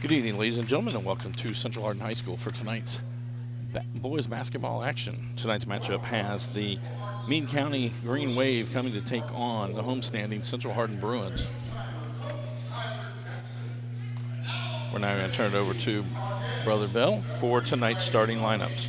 Good evening, ladies and gentlemen, and welcome to Central Hardin High School for tonight's boys basketball action. Tonight's matchup has the Meade County Green Wave coming to take on the homestanding Central Hardin Bruins. We're now going to turn it over to Brother Bell for tonight's starting lineups.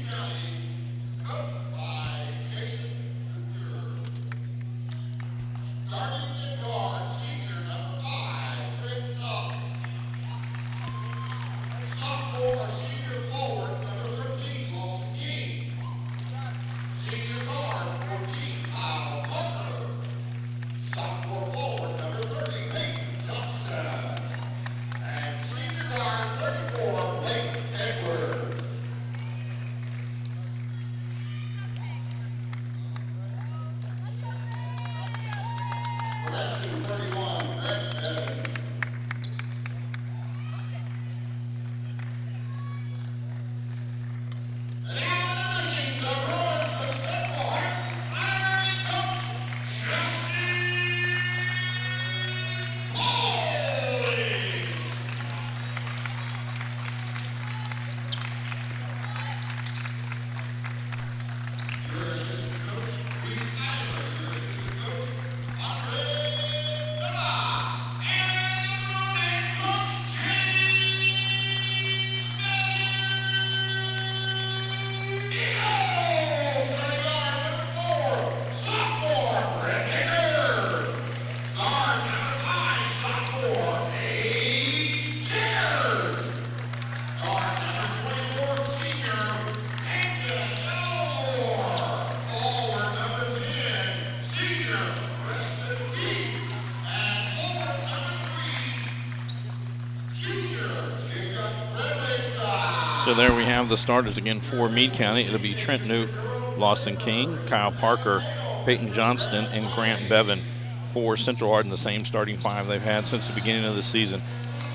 So there we have the starters again for Meade County. It'll be Trent Newt, Lawson King, Kyle Parker, Peyton Johnston, and Grant Bevan. For Central Hardin, the same starting five they've had since the beginning of the season.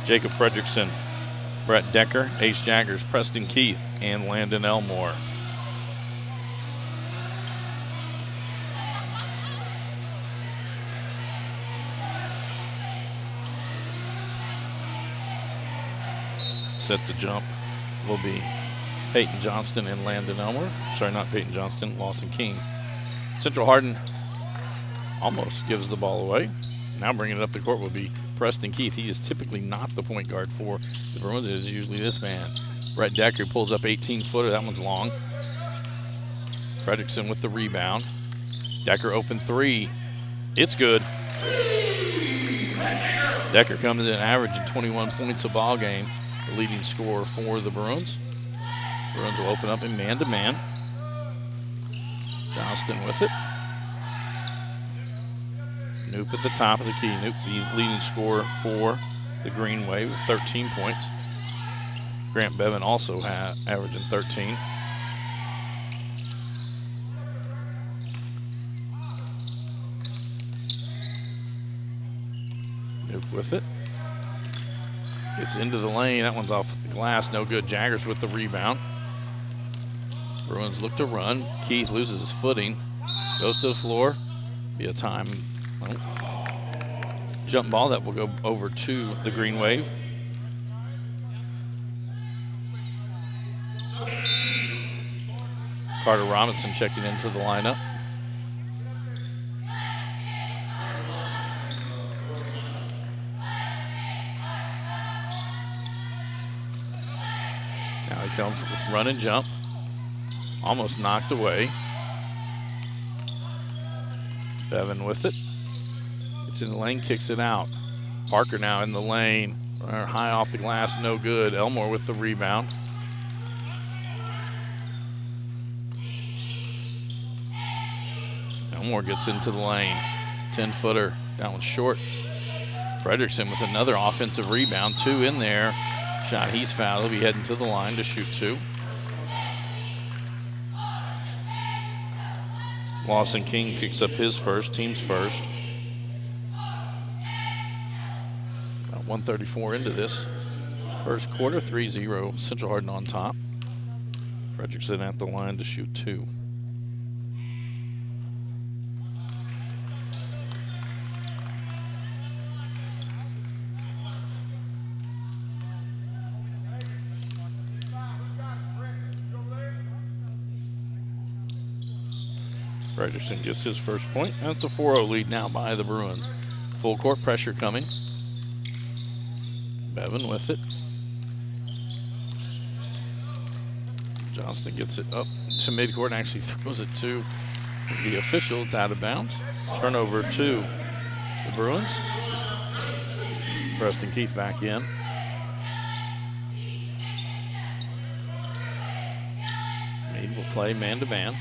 Jacob Fredrickson, Brett Decker, Ace Jaggers, Preston Keith, and Landon Elmore. Set to jump will be Peyton Johnston and Landon Elmore. Sorry, not Peyton Johnston, Lawson King. Central Hardin almost gives the ball away. Now bringing it up the court will be Preston Keith. He is typically not the point guard for the Bruins. It is usually this man. Brett Decker pulls up 18-footer. That one's long. Fredrickson with the rebound. Decker open three. It's good. Decker comes in averaging 21 points a ball game. The leading scorer for the Bruins. Bruins will open up in man-to-man. Johnston with it. Noop at the top of the key. Noop, the leading scorer for the Green Wave with 13 points. Grant Bevan also averaging 13. Noop with it. Gets into the lane. That one's off the glass. No good. Jaggers with the rebound. Bruins look to run. Keith loses his footing. Goes to the floor. Be a time jump ball that will go over to the Green Wave. Carter Robinson checking into the lineup. Now he comes with run and jump. Almost knocked away. Bevan with it. It's in the lane, kicks it out. Parker now in the lane. High off the glass, no good. Elmore with the rebound. Elmore gets into the lane. 10-footer. That one's short. Fredrickson with another offensive rebound. Two in there. Shot, he's fouled. He'll be heading to the line to shoot two. Lawson King picks up his first, team's first. About 1:34 into this first quarter, 3-0 Central Hardin on top. Fredrickson at the line to shoot two. Frederickson gets his first point. That's a 4-0 lead now by the Bruins. Full court pressure coming. Bevan with it. Johnston gets it up to midcourt and actually throws it to the official. It's out of bounds. Turnover to the Bruins. Preston Keith back in. Meade will play man-to-man.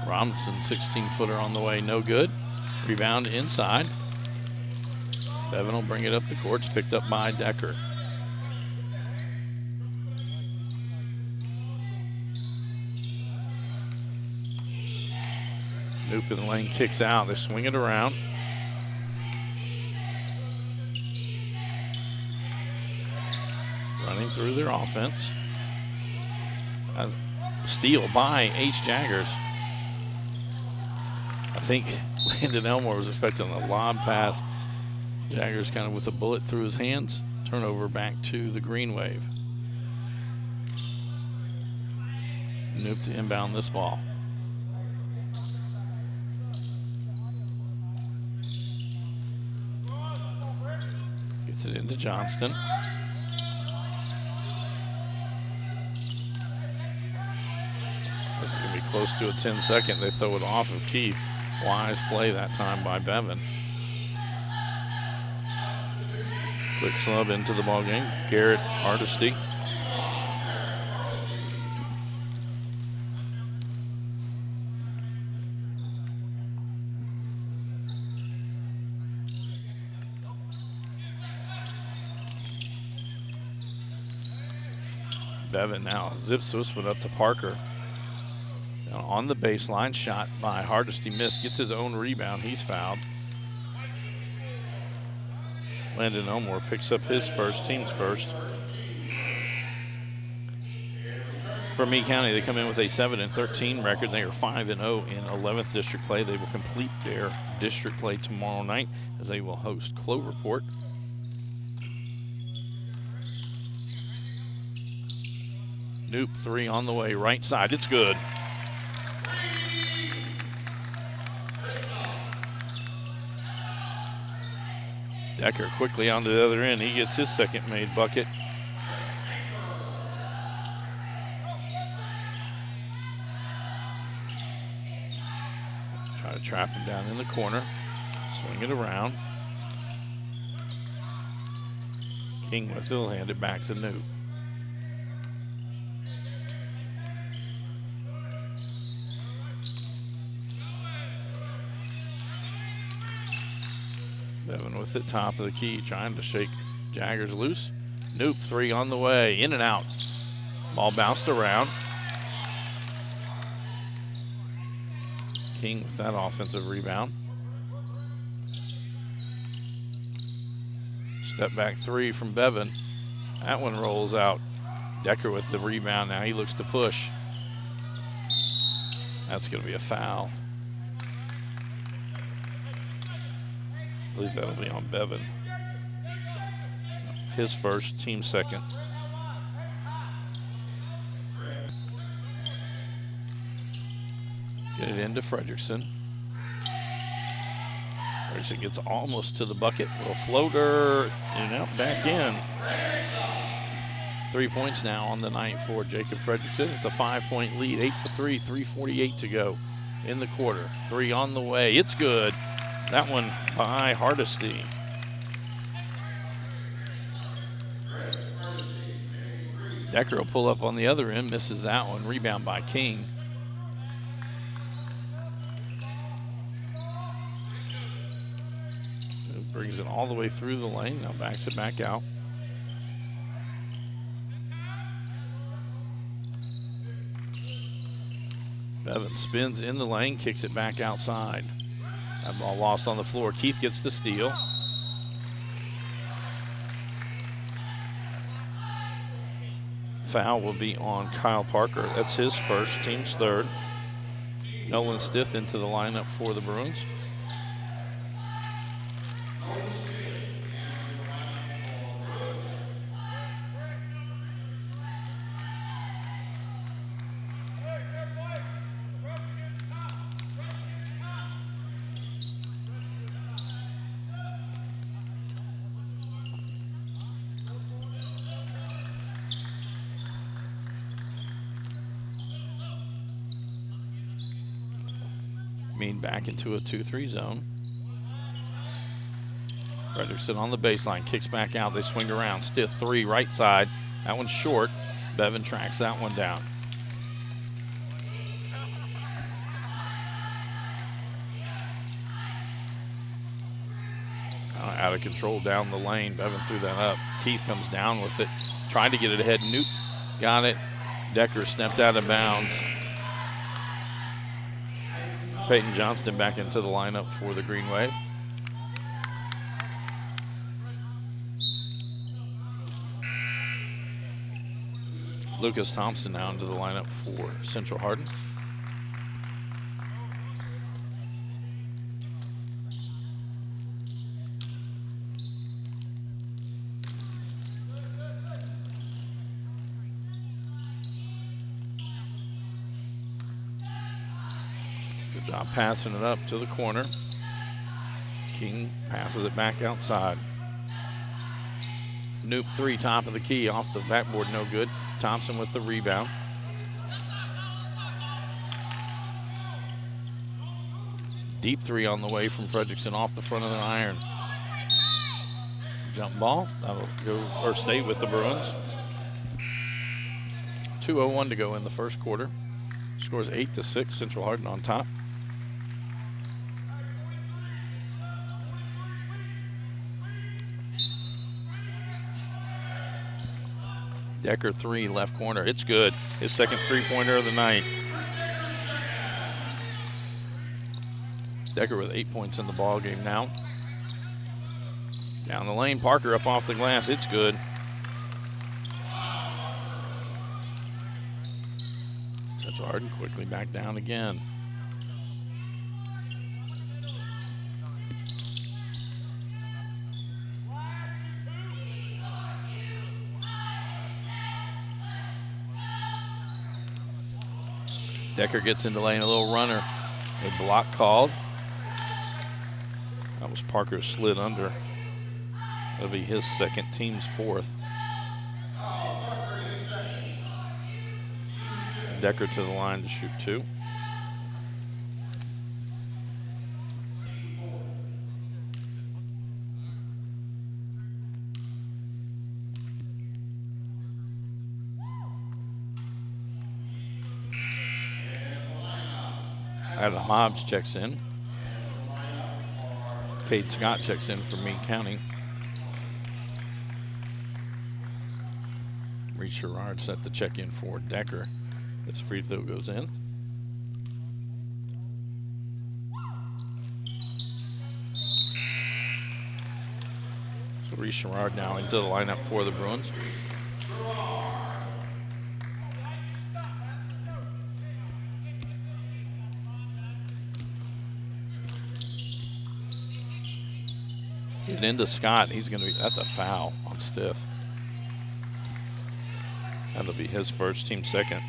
Robinson, 16-footer on the way, no good. Rebound inside. Bevan will bring it up the court. It's picked up by Decker. Noop in the lane, kicks out. They swing it around. Running through their offense. A steal by H. Jaggers. I think Landon Elmore was expecting a lob pass. Jaggers kind of with a bullet through his hands. Turnover back to the Green Wave. Noop to inbound this ball. Gets it into Johnston. This is going to be close to a 10-second. They throw it off of Keith. Wise play that time by Bevan. Quick slub into the ball game. Garrett Hardesty. Bevan now zips this one up to Parker. Now on the baseline, shot by Hardesty, missed, gets his own rebound. He's fouled. Landon Elmore picks up his first, team's first. For Meade County, they come in with a 7-13 record. They are 5-0 in 11th district play. They will complete their district play tomorrow night as they will host Cloverport. Noop, three on the way, right side. It's good. Decker quickly onto the other end. He gets his second made bucket. Try to trap him down in the corner. Swing it around. King with it, will hand it back to Noop. Bevan with it, top of the key, trying to shake Jaggers loose. Noop, three on the way, in and out. Ball bounced around. King with that offensive rebound. Step back three from Bevan. That one rolls out. Decker with the rebound. Now he looks to push. That's going to be a foul. I believe that'll be on Bevan. His first, team second. Get it into Frederickson. Frederickson gets almost to the bucket. Little floater, and out back in. 3 points now on the night for Jacob Frederickson. It's a 5-point lead, 8-3, 3:48 to go in the quarter. Three on the way, it's good. That one by Hardesty. Decker will pull up on the other end, misses that one. Rebound by King. It brings it all the way through the lane, now backs it back out. Bevan spins in the lane, kicks it back outside. That ball lost on the floor. Keith gets the steal. Foul will be on Kyle Parker. That's his first, team's third. Nolan Stith into the lineup for the Bruins. Meade back into a 2-3 zone. Frederickson on the baseline, kicks back out. They swing around. Stiff three, right side. That one's short. Bevan tracks that one down. Out of control down the lane. Bevan threw that up. Keith comes down with it. Trying to get it ahead. Newt got it. Decker stepped out of bounds. Peyton Johnston back into the lineup for the Green Wave. Lucas Thompson now into the lineup for Central Hardin. Good job passing it up to the corner. King passes it back outside. Noop three, top of the key, off the backboard, no good. Thompson with the rebound. Deep three on the way from Frederickson off the front of the iron. Jump ball, that'll go or stay with the Bruins. 2:01 to go in the first quarter. Scores 8-6, Central Hardin on top. Decker three, left corner. It's good. His second three-pointer of the night. Decker with 8 points in the ball game now. Down the lane, Parker up off the glass. It's good. Central Hardin quickly back down again. Decker gets into lane, a little runner. A block called. That was Parker slid under. That'll be his second, team's fourth. Decker to the line to shoot two. Adam Hobbs checks in. Cade Scott checks in for Meade County. Reed Sherrard set the check in for Decker. This free throw goes in. So Reed Sherrard now into the lineup for the Bruins. Getting into Scott, he's going to be, that's a foul on Stiff. That'll be his first, team second.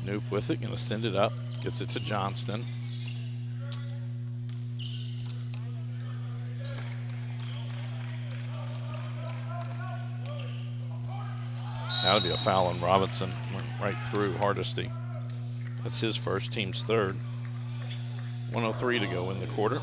Noop with it, going to send it up, gets it to Johnston. That'll be a foul on Robinson. Went right through Hardesty. That's his first, team's third. 1:03 to go in the quarter.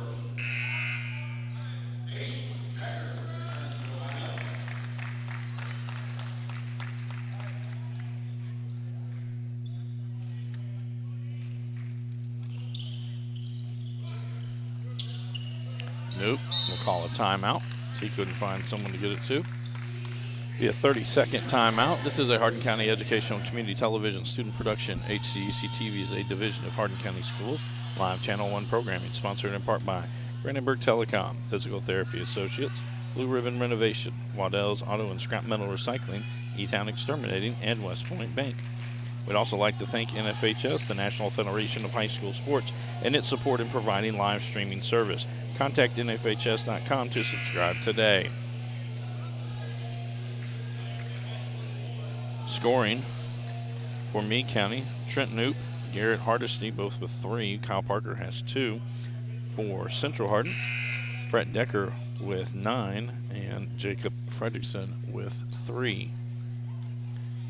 Nope, we'll call a timeout. He couldn't find someone to get it to. Be a 30-second timeout. This is a Hardin County Educational and Community Television student production. HCEC-TV is a division of Hardin County Schools. Live Channel 1 programming sponsored in part by Brandenburg Telecom, Physical Therapy Associates, Blue Ribbon Renovation, Waddell's Auto and Scrap Metal Recycling, E-Town Exterminating, and West Point Bank. We'd also like to thank NFHS, the National Federation of High School Sports, and its support in providing live streaming service. Contact NFHS.com to subscribe today. Scoring For Meade County, Trent Knoop, Garrett Hardisty, both with 3. Kyle Parker has 2. For Central Hardin, Brett Decker with 9, and Jacob Fredrickson with 3.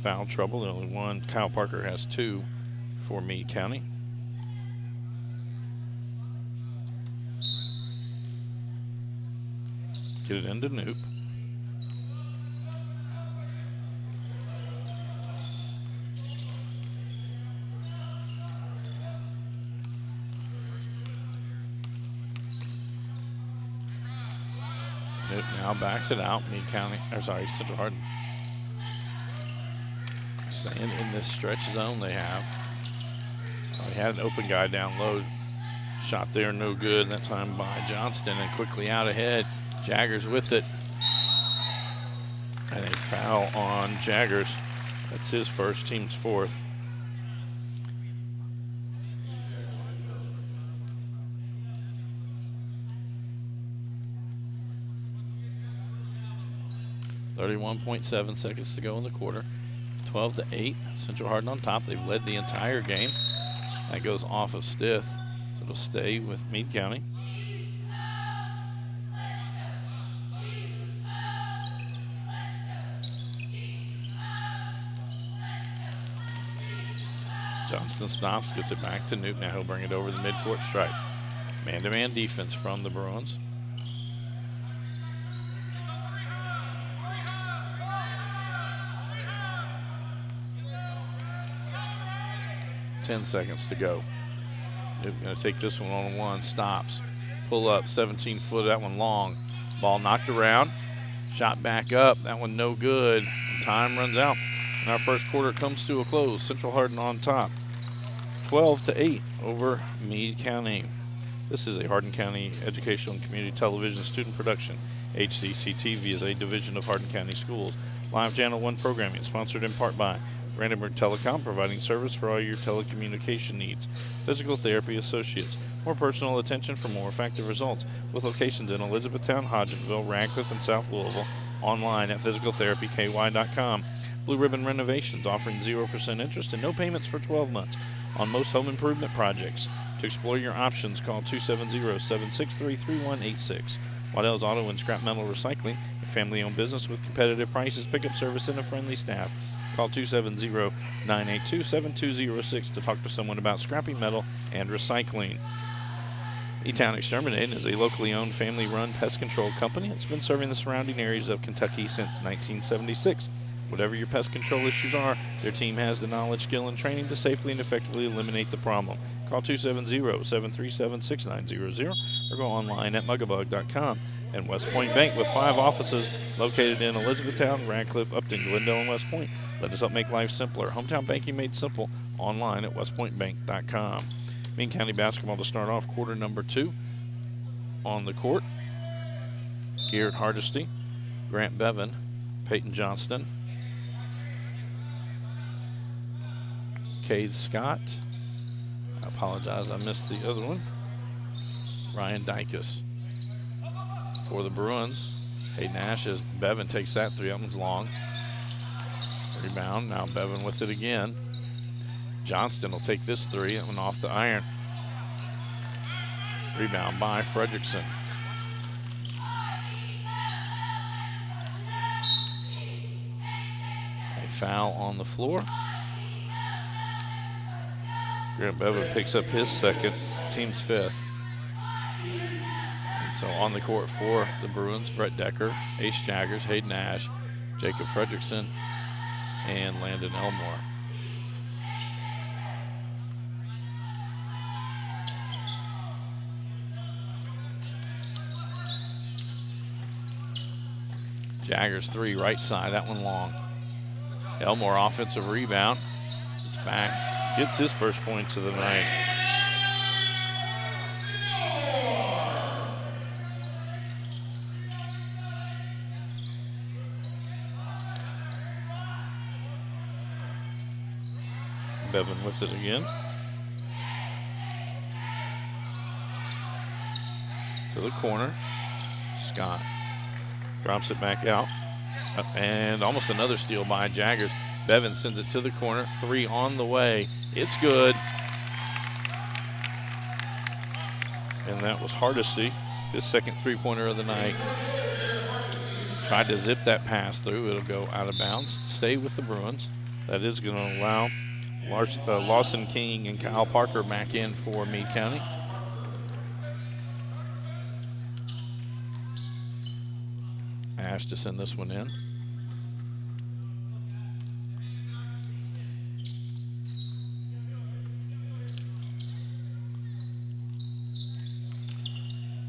Foul trouble, the only one. Kyle Parker has 2 for Meade County. Get it into Knoop. Knoop now backs it out. Meade County, or sorry, Central Hardin. Staying in this stretch zone they have. They had an open guy down low. Shot there, no good. That time by Johnston, and quickly out ahead. Jaggers with it. And a foul on Jaggers. That's his first, team's 4th. .7 seconds to go in the quarter. 12-8. Central Hardin on top. They've led the entire game. That goes off of Stith, so it'll stay with Meade County. Johnston stops, gets it back to Knoop. Now he'll bring it over the midcourt stripe. Man-to-man defense from the Bruins. .10 seconds to go. Knoop going to take this one on one. Stops. Pull up. 17-foot. That one long. Ball knocked around. Shot back up. That one no good. Time runs out. And our first quarter comes to a close. Central Hardin on top. 12-8 over Meade County. This is a Hardin County Educational and Community Television student production. HCEC-TV is a division of Hardin County Schools. Live Channel 1 programming sponsored in part by Brandenburg Telecom, providing service for all your telecommunication needs. Physical Therapy Associates, more personal attention for more effective results, with locations in Elizabethtown, Hodgenville, Radcliffe, and South Louisville. Online at physicaltherapyky.com. Blue Ribbon Renovations, offering 0% interest and no payments for 12 months on most home improvement projects. To explore your options, call 270-763-3186. Waddell's Auto and Scrap Metal Recycling, a family-owned business with competitive prices, pickup service, and a friendly staff. Call 270-982-7206 to talk to someone about scrapping metal and recycling. E-Town Exterminating is a locally owned, family-run pest control company that's been serving the surrounding areas of Kentucky since 1976. Whatever your pest control issues are, their team has the knowledge, skill, and training to safely and effectively eliminate the problem. Call 270-737-6900 or go online at mugabug.com. And West Point Bank, with 5 offices located in Elizabethtown, Radcliffe, Upton, Glendale, and West Point. Let us help make life simpler. Hometown banking made simple. Online at westpointbank.com. Meade County basketball to start off quarter number 2. On the court, Garrett Hardisty, Grant Bevan, Peyton Johnston, Cade Scott. I apologize, I missed the other one. Ryan Dykus. For the Bruins, Hayden Ash as Bevan takes that 3. That one's long. Rebound, now Bevan with it again. Johnston will take this 3. That one off the iron. Rebound by Fredrickson. A foul on the floor. Grant Bevan picks up his second, team's 5th. And so on the court for the Bruins, Brett Decker, Ace Jaggers, Hayden Ash, Jacob Fredrickson, and Landon Elmore. Jaggers 3, right side, that one long. Elmore offensive rebound. It's back. Gets his first points of the night. Bevan with it again. To the corner. Scott drops it back out. And almost another steal by Jaggers. Bevan sends it to the corner. 3 on the way. It's good. And that was Hardesty, his second three-pointer of the night. Tried to zip that pass through. It'll go out of bounds. Stay with the Bruins. That is going to allow Lawson King and Kyle Parker back in for Meade County. Ash to send this one in.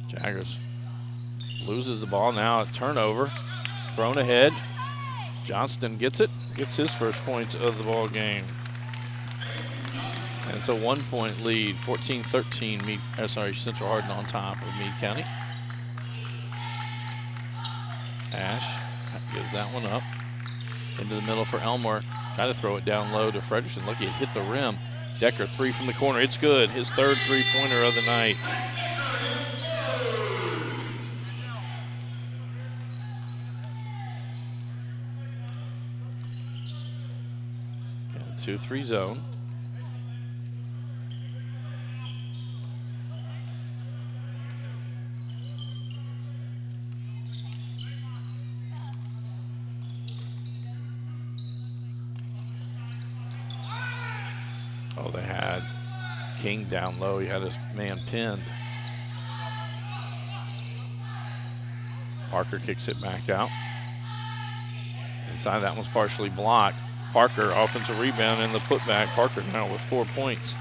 Jaggers loses the ball. Now a turnover. Thrown ahead. Johnston gets it. Gets his first points of the ball game. And it's a 1-point lead. 14-13. Central Hardin on top of Meade County. Ash gives that one up. Into the middle for Elmore. Try to throw it down low to Frederickson. Lucky it hit the rim. Decker 3 from the corner. It's good. His third three-pointer of the night. And 2-3 zone. Oh, they had King down low. He had his man pinned. Parker kicks it back out. Inside, that one's partially blocked. Parker, offensive rebound and the putback. Parker now with 4 points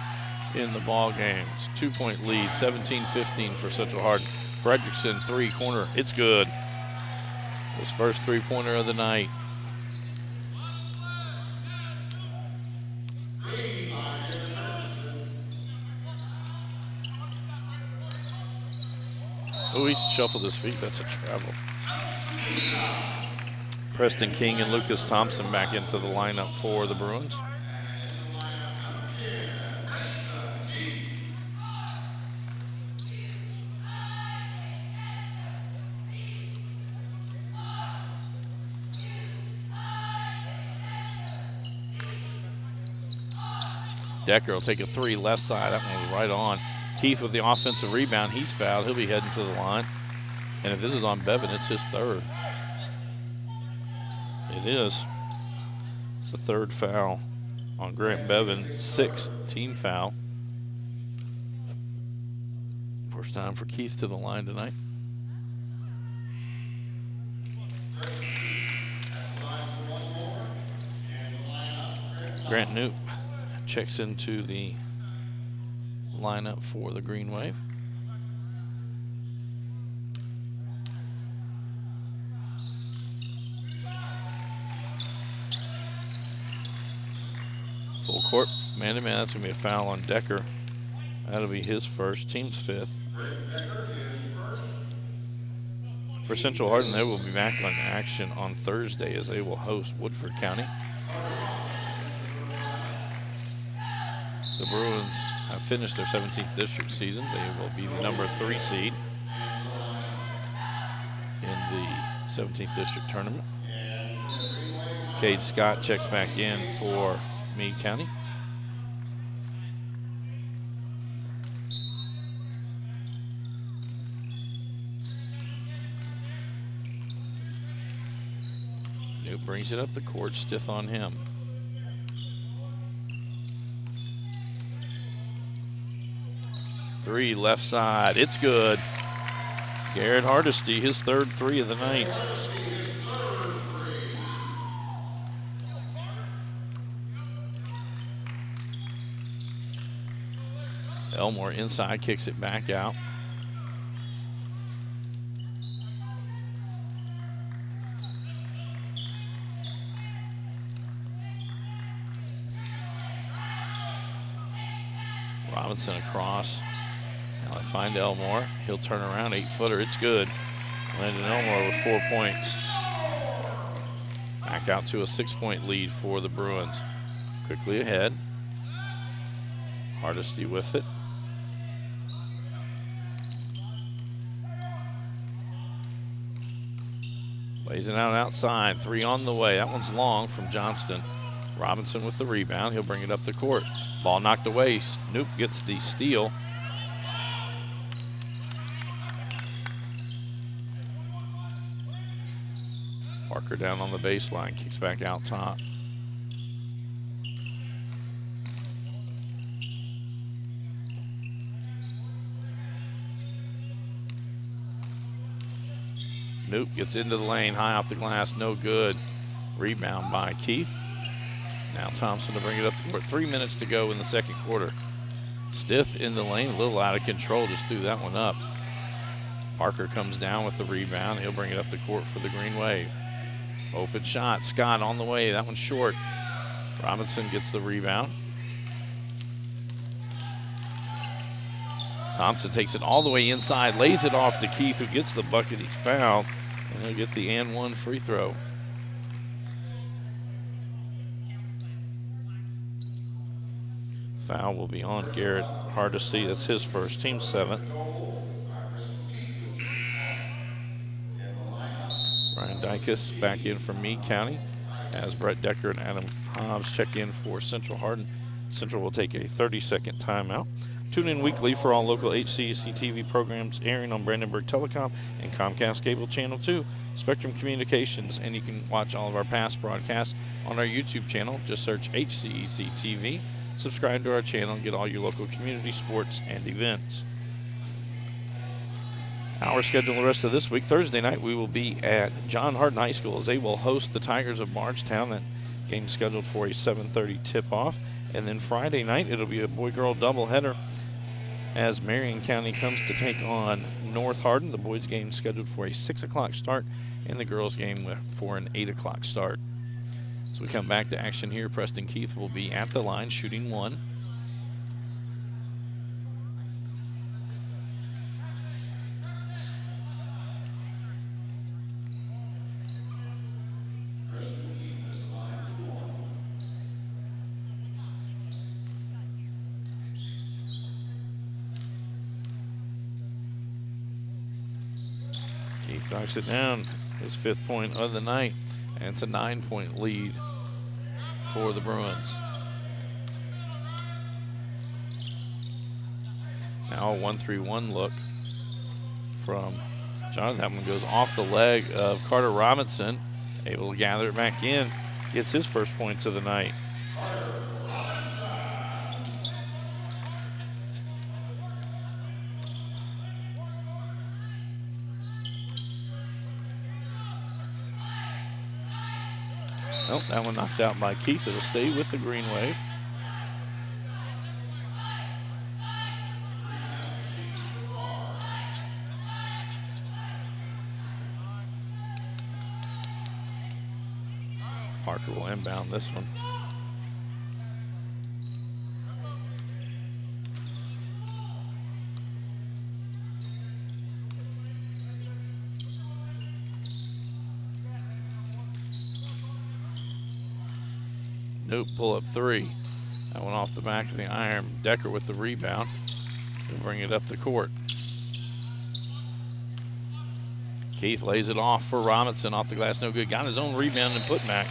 in the ball game. It's a 2-point lead, 17-15 for Central Hardin. Frederickson, 3 corner. It's good. His first three-pointer of the night. Oh, he shuffled his feet. That's a travel. Preston King and Lucas Thompson back into the lineup for the Bruins. Decker will take a 3 left side. That one was right on. Keith with the offensive rebound. He's fouled. He'll be heading to the line. And if this is on Bevan, it's his third. It is. It's the third foul on Grant Bevan. 6th team foul. First time for Keith to the line tonight. Grant Newt checks into the lineup for the Green Wave. Full court, man-to-man. That's going to be a foul on Decker. That'll be his first, team's 5th. For Central Hardin, they will be back on action on Thursday as they will host Woodford County. The Bruins have finished their 17th district season. They will be the number 3 seed in the 17th district tournament. Cade Scott checks back in for Meade County. Newt brings it up the court, stiff on him. Three left side, it's good. Garrett Hardesty, his third 3 of the night. Elmore inside, kicks it back out. Robinson across. Now they find Elmore. He'll turn around, 8-footer. It's good. Landon Elmore with 4 points. Back out to a 6-point lead for the Bruins. Quickly ahead. Hardesty with it. Lays it out outside. 3 on the way. That one's long from Johnston. Robinson with the rebound. He'll bring it up the court. Ball knocked away. Snoop gets the steal. Parker down on the baseline, kicks back out top. Snoop gets into the lane, high off the glass, no good. Rebound by Keith. Now Thompson to bring it up the court. 3 minutes to go in the second quarter. Stiff in the lane, a little out of control, just threw that one up. Parker comes down with the rebound. He'll bring it up the court for the Green Wave. Open shot, Scott on the way, that one's short. Robinson gets the rebound. Thompson takes it all the way inside, lays it off to Keith, who gets the bucket. He's fouled, and he'll get the and one free throw. Foul will be on Garrett Hardesty. That's his first, team 7th. Ryan Dykus back in for Meade County as Brett Decker and Adam Hobbs check in for Central Hardin. Central will take a 30-second timeout. Tune in weekly for all local HCEC-TV programs airing on Brandenburg Telecom and Comcast Cable Channel 2, Spectrum Communications, and you can watch all of our past broadcasts on our YouTube channel. Just search HCEC-TV. Subscribe to our channel and get all your local community sports and events. Our schedule the rest of this week. Thursday night we will be at John Hardin High School as they will host the Tigers of Bardstown. That game scheduled for a 7:30 tip-off. And then Friday night it'll be a boy-girl doubleheader as Marion County comes to take on North Hardin. The boys game scheduled for a 6 o'clock start and the girls game for an 8 o'clock start. So we come back to action here. Preston Keith will be at the line shooting 1. Keith knocks it down, his 5th point of the night, and it's a 9-point lead for the Bruins. Now a 1-3-1 look from John. That one goes off the leg of Carter Robinson, able to gather it back in, gets his first points of the night. Nope, that one knocked out by Keith. It'll stay with the Green Wave. Parker will inbound this one. Nope, pull up 3. That one off the back of the iron. Decker with the rebound. He'll bring it up the court. Keith lays it off for Robinson off the glass, no good. Got his own rebound and put back.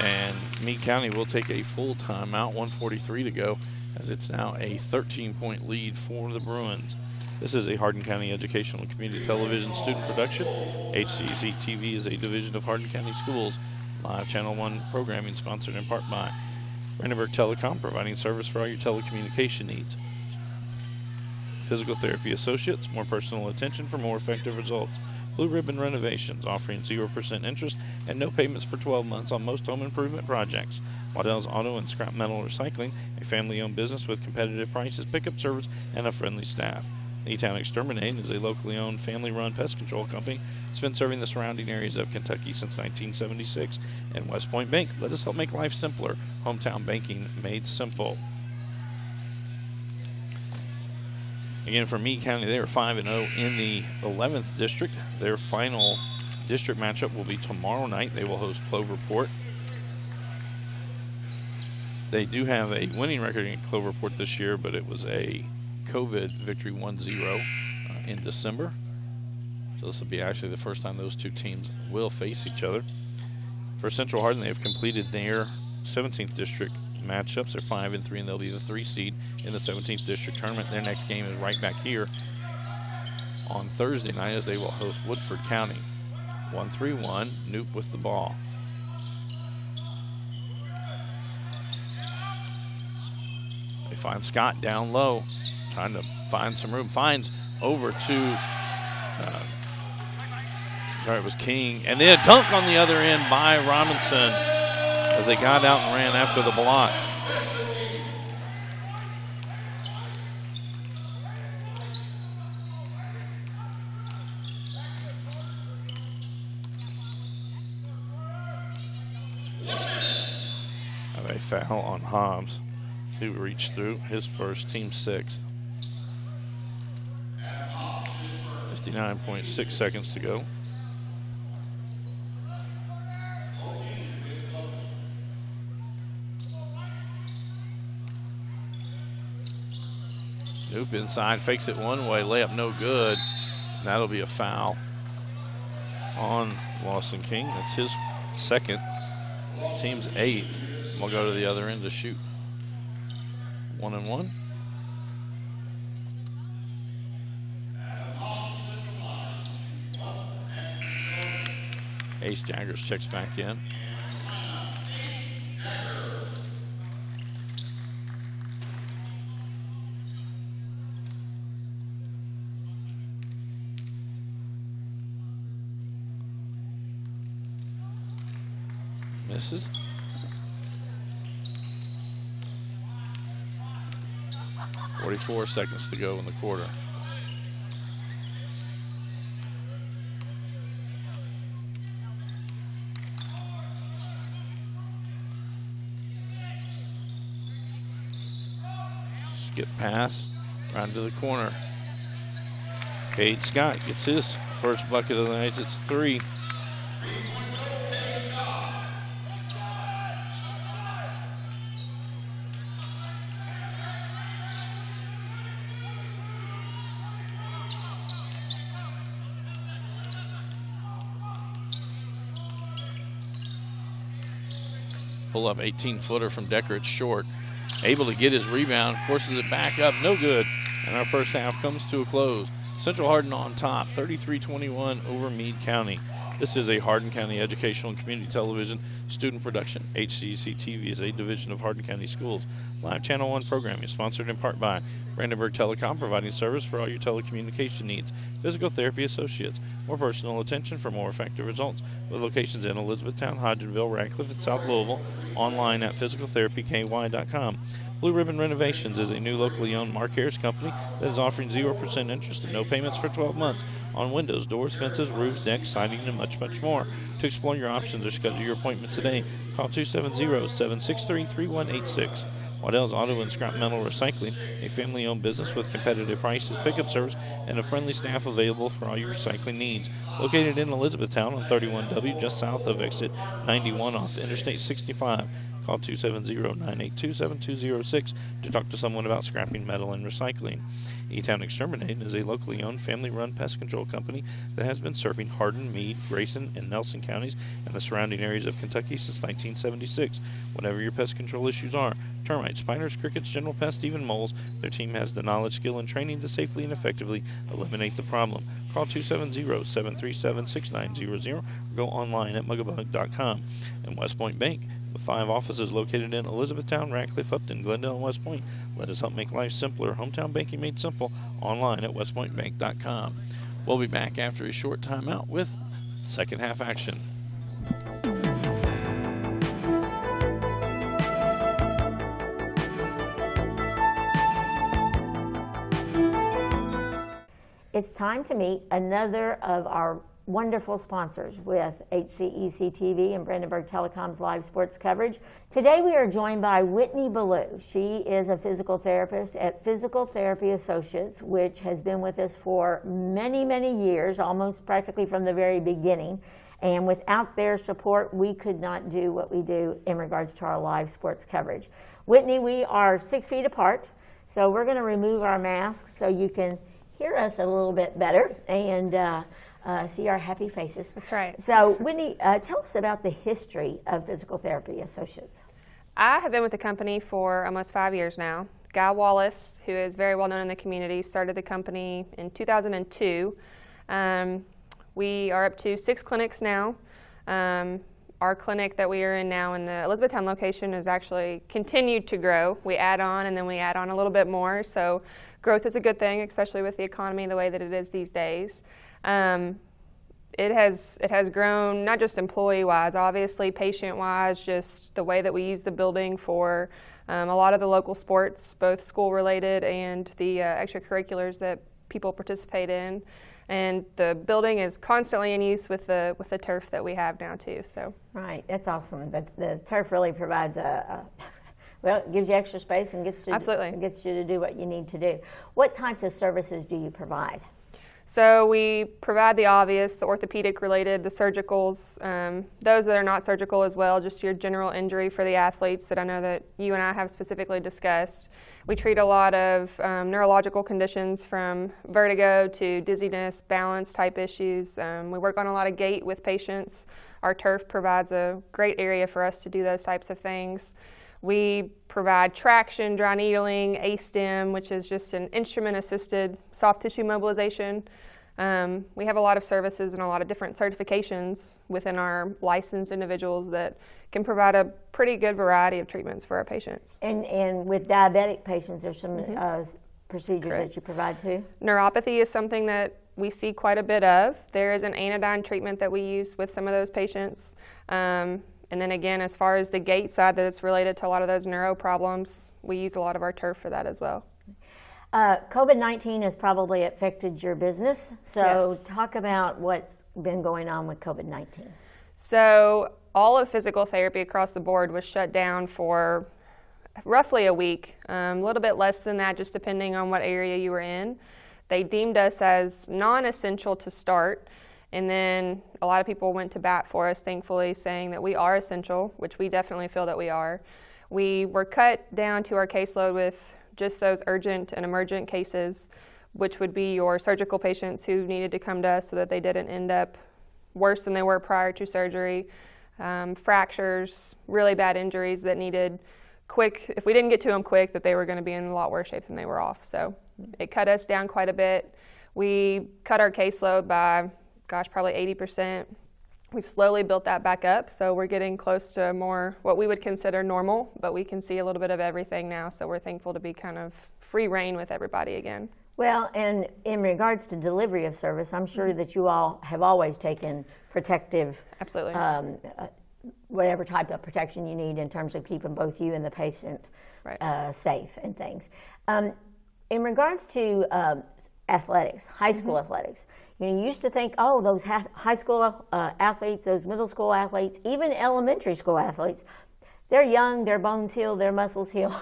And Meade County will take a full timeout, 1:43 to go, as it's now a 13-point lead for the Bruins. This is a Hardin County Educational and Community Television student production. HCEC-TV is a division of Hardin County Schools. Live Channel 1 programming sponsored in part by Brandenburg Telecom, providing service for all your telecommunication needs. Physical Therapy Associates, more personal attention for more effective results. Blue Ribbon Renovations, offering 0% interest and no payments for 12 months on most home improvement projects. Waddell's Auto and Scrap Metal Recycling, a family-owned business with competitive prices, pickup service, and a friendly staff. E-Town Exterminate is a locally owned, family-run pest control company that's been serving the surrounding areas of Kentucky since 1976. And West Point Bank, let us help make life simpler. Hometown banking made simple. Again, for Meade County, they are 5-0 in the 11th district. Their final district matchup will be tomorrow night. They will host Cloverport. They do have a winning record in Cloverport this year, but it was a COVID victory 1-0 in December. So this will be actually the first time those two teams will face each other. For For Central Hardin, they've completed their 17th district matchups. They're 5-3, and they'll be the 3 seed in the 17th district tournament. Their next game is right back here on Thursday night as they will host Woodford County. 1-3-1, Knoop with the ball. They find Scott down low, trying to find some room. Finds over to, it was King. And then a dunk on the other end by Robinson as they got out and ran after the block. Have a foul on Hobbs, who reached through his first, team 6th. 59.6 seconds to go. Knoop inside, fakes it one way, layup no good. And that'll be a foul on Lawson King. That's his 2nd, team's 8th. We'll go to the other end to shoot. 1-1. Ace Jaggers checks back in. Misses. 44 seconds to go in the quarter. Skip pass, round to the corner. Cade Scott gets his first bucket of the night. It's 3. Pull up 18-footer from Decker. It's short. Able to get his rebound, forces it back up, no good. And our first half comes to a close. Central Hardin on top, 33-21 over Meade County. This is a Hardin County Educational and Community Television student production. HCEC-TV is a division of Hardin County Schools. Live Channel 1 programming is sponsored in part by Brandenburg Telecom, providing service for all your telecommunication needs. Physical Therapy Associates, more personal attention for more effective results. With locations in Elizabethtown, Hodgenville, Radcliffe, and South Louisville. Online at physicaltherapyky.com. Blue Ribbon Renovations is a new locally owned Mark Harris company that is offering 0% interest and no payments for 12 months on windows, doors, fences, roofs, decks, siding, and much, much more. To explore your options or schedule your appointment today, call 270-763-3186. Waddell's Auto and Scrap Metal Recycling, a family-owned business with competitive prices, pickup service, and a friendly staff available for all your recycling needs. Located in Elizabethtown on 31W, just south of exit 91 off Interstate 65. Call 270-982-7206 to talk to someone about scrapping metal and recycling. E-Town Exterminating is a locally owned, family-run pest control company that has been serving Hardin, Meade, Grayson, and Nelson counties and the surrounding areas of Kentucky since 1976. Whatever your pest control issues are, termites, spiders, crickets, general pests, even moles, their team has the knowledge, skill, and training to safely and effectively eliminate the problem. Call 270-737-6900 or go online at mugabug.com. And West Point Bank, with 5 offices located in Elizabethtown, Radcliffe, Upton, Glendale, and West Point. Let us help make life simpler. Hometown banking made simple. Online at westpointbank.com. We'll be back after a short timeout with second half action. It's time to meet another of our wonderful sponsors with HCEC-TV and Brandenburg Telecom's live sports coverage. Today we are joined by Whitney Ballou. She is a physical therapist at Physical Therapy Associates, which has been with us for many, many years, almost practically from the very beginning. And without their support, we could not do what we do in regards to our live sports coverage. Whitney, we are 6 feet apart, so we're going to remove our masks so you can hear us a little bit better. And see our happy faces. That's right. So, Whitney, tell us about the history of Physical Therapy Associates. I have been with the company for almost 5 years now. Guy Wallace, who is very well known in the community, started the company in 2002. We are up to 6 clinics now. Our clinic that we are in now in the Elizabethtown location has actually continued to grow. We add on and then we add on a little bit more. So growth is a good thing, especially with the economy the way that it is these days. It has grown not just employee-wise, obviously patient-wise, just the way that we use the building for a lot of the local sports, both school-related and the extracurriculars that people participate in. And the building is constantly in use with the turf that we have now too. So right, that's awesome. The turf really provides well, it gives you extra space and gets you to do what you need to do. What types of services do you provide? So we provide the obvious, the orthopedic related, the surgicals, those that are not surgical as well, just your general injury for the athletes that I know that you and I have specifically discussed. We treat a lot of neurological conditions from vertigo to dizziness, balance type issues. We work on a lot of gait with patients. Our turf provides a great area for us to do those types of things. We provide traction, dry needling, ASTEM, which is just an instrument-assisted soft tissue mobilization. We have a lot of services and a lot of different certifications within our licensed individuals that can provide a pretty good variety of treatments for our patients. And with diabetic patients, there's some procedures Correct. that you provide too? Neuropathy is something that we see quite a bit of. There is an anodyne treatment that we use with some of those patients. And then again, as far as the gait side that it's related to a lot of those neuro problems, we use a lot of our turf for that as well. COVID-19 has probably affected your business, so Yes. talk about what's been going on with COVID-19. So all of physical therapy across the board was shut down for roughly a week, a little bit less than that just depending on what area you were in. They deemed us as non-essential to start. And then a lot of people went to bat for us, thankfully, saying that we are essential, which we definitely feel that we are. We were cut down to our caseload with just those urgent and emergent cases, which would be your surgical patients who needed to come to us so that they didn't end up worse than they were prior to surgery, fractures, really bad injuries that needed quick, if we didn't get to them quick, that they were going to be in a lot worse shape than they were off. So it cut us down quite a bit. We cut our caseload by probably 80%. We've slowly built that back up, so we're getting close to more what we would consider normal, but we can see a little bit of everything now, so we're thankful to be kind of free reign with everybody again. Well, and in regards to delivery of service, I'm sure that you all have always taken protective, Absolutely. Whatever type of protection you need in terms of keeping both you and the patient Right. Safe and things. In regards to athletics, high school athletics, you used to think, oh, those high school athletes, those middle school athletes, even elementary school athletes, they're young, their bones heal, their muscles heal.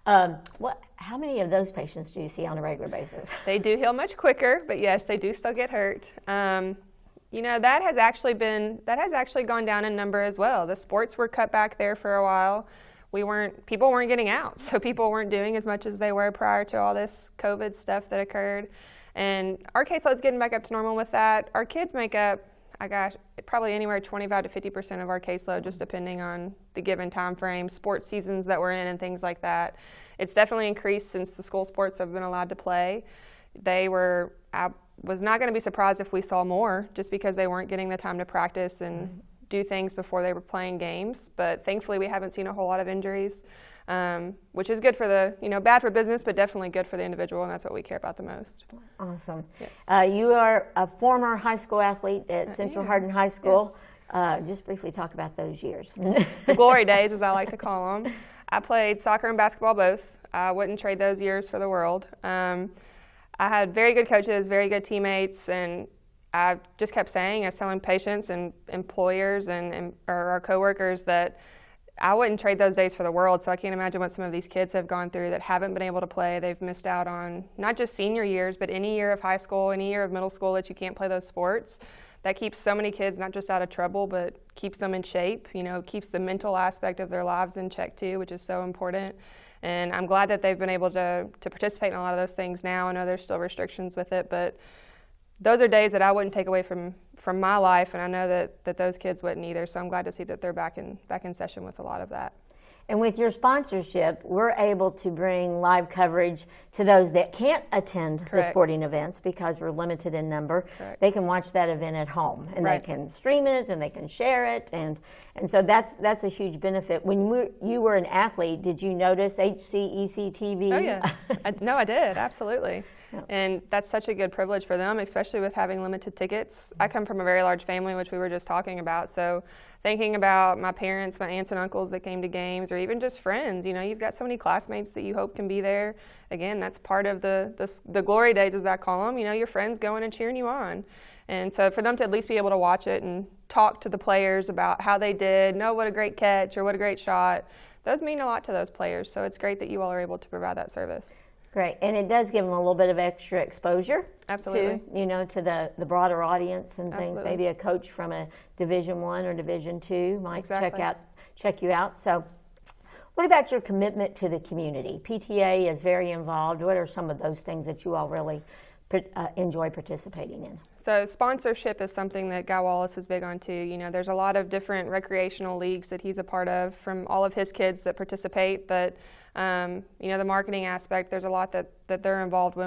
How many of those patients do you see on a regular basis? They do heal much quicker, but yes, they do still get hurt. That has actually gone down in number as well. The sports were cut back there for a while. People weren't getting out, so people weren't doing as much as they were prior to all this COVID stuff that occurred. And our caseload's getting back up to normal with that. Our kids make up, probably anywhere 25 to 50% of our caseload, just depending on the given time frame, sports seasons that we're in and things like that. It's definitely increased since the school sports have been allowed to play. I was not going to be surprised if we saw more, just because they weren't getting the time to practice and do things before they were playing games. But thankfully we haven't seen a whole lot of injuries, which is good for bad for business, but definitely good for the individual, and that's what we care about the most. Awesome. Yes. You are a former high school athlete at Central Hardin High School. Yes. Just briefly talk about those years. The glory days, as I like to call them. I played soccer and basketball both. I wouldn't trade those years for the world. I had very good coaches, very good teammates, and I just kept saying, I was telling patients and employers or our coworkers that I wouldn't trade those days for the world. So I can't imagine what some of these kids have gone through that haven't been able to play. They've missed out on not just senior years, but any year of high school, any year of middle school that you can't play those sports. That keeps so many kids not just out of trouble, but keeps them in shape, keeps the mental aspect of their lives in check too, which is so important. And I'm glad that they've been able to participate in a lot of those things now. I know there's still restrictions with it, but those are days that I wouldn't take away from my life, and I know that those kids wouldn't either. So I'm glad to see that they're back in session with a lot of that. And with your sponsorship, we're able to bring live coverage to those that can't attend the sporting events because we're limited in number. Correct. They can watch that event at home, and Right. they can stream it, and they can share it, and so that's a huge benefit. When you were an athlete, did you notice HCEC-TV? Oh yeah, I did, absolutely. Yeah. And that's such a good privilege for them, especially with having limited tickets. I come from a very large family, which we were just talking about, so thinking about my parents, my aunts and uncles that came to games, or even just friends, you've got so many classmates that you hope can be there. Again, that's part of the glory days, as I call them, your friends going and cheering you on. And so for them to at least be able to watch it and talk to the players about how they did, know what a great catch or what a great shot, those mean a lot to those players. So it's great that you all are able to provide that service. Great, and it does give them a little bit of extra exposure. Absolutely. To the broader audience and things. Absolutely. Maybe a coach from a Division I or Division II might Exactly. check you out. So, what about your commitment to the community? PTA is very involved. What are some of those things that you all really enjoy participating in? So sponsorship is something that Guy Wallace is big on too. There's a lot of different recreational leagues that he's a part of from all of his kids that participate, but the marketing aspect, there's a lot that they're involved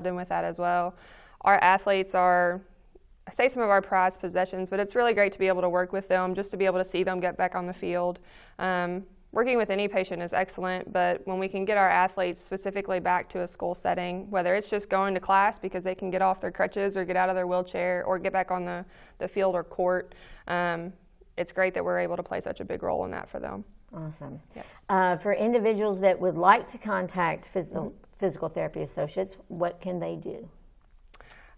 in with that as well. Our athletes are, I say, some of our prized possessions, but it's really great to be able to work with them, just to be able to see them get back on the field. Working with any patient is excellent, but when we can get our athletes specifically back to a school setting, whether it's just going to class because they can get off their crutches or get out of their wheelchair or get back on the field or court, it's great that we're able to play such a big role in that for them. Awesome. Yes. For individuals that would like to contact physical therapy associates, what can they do?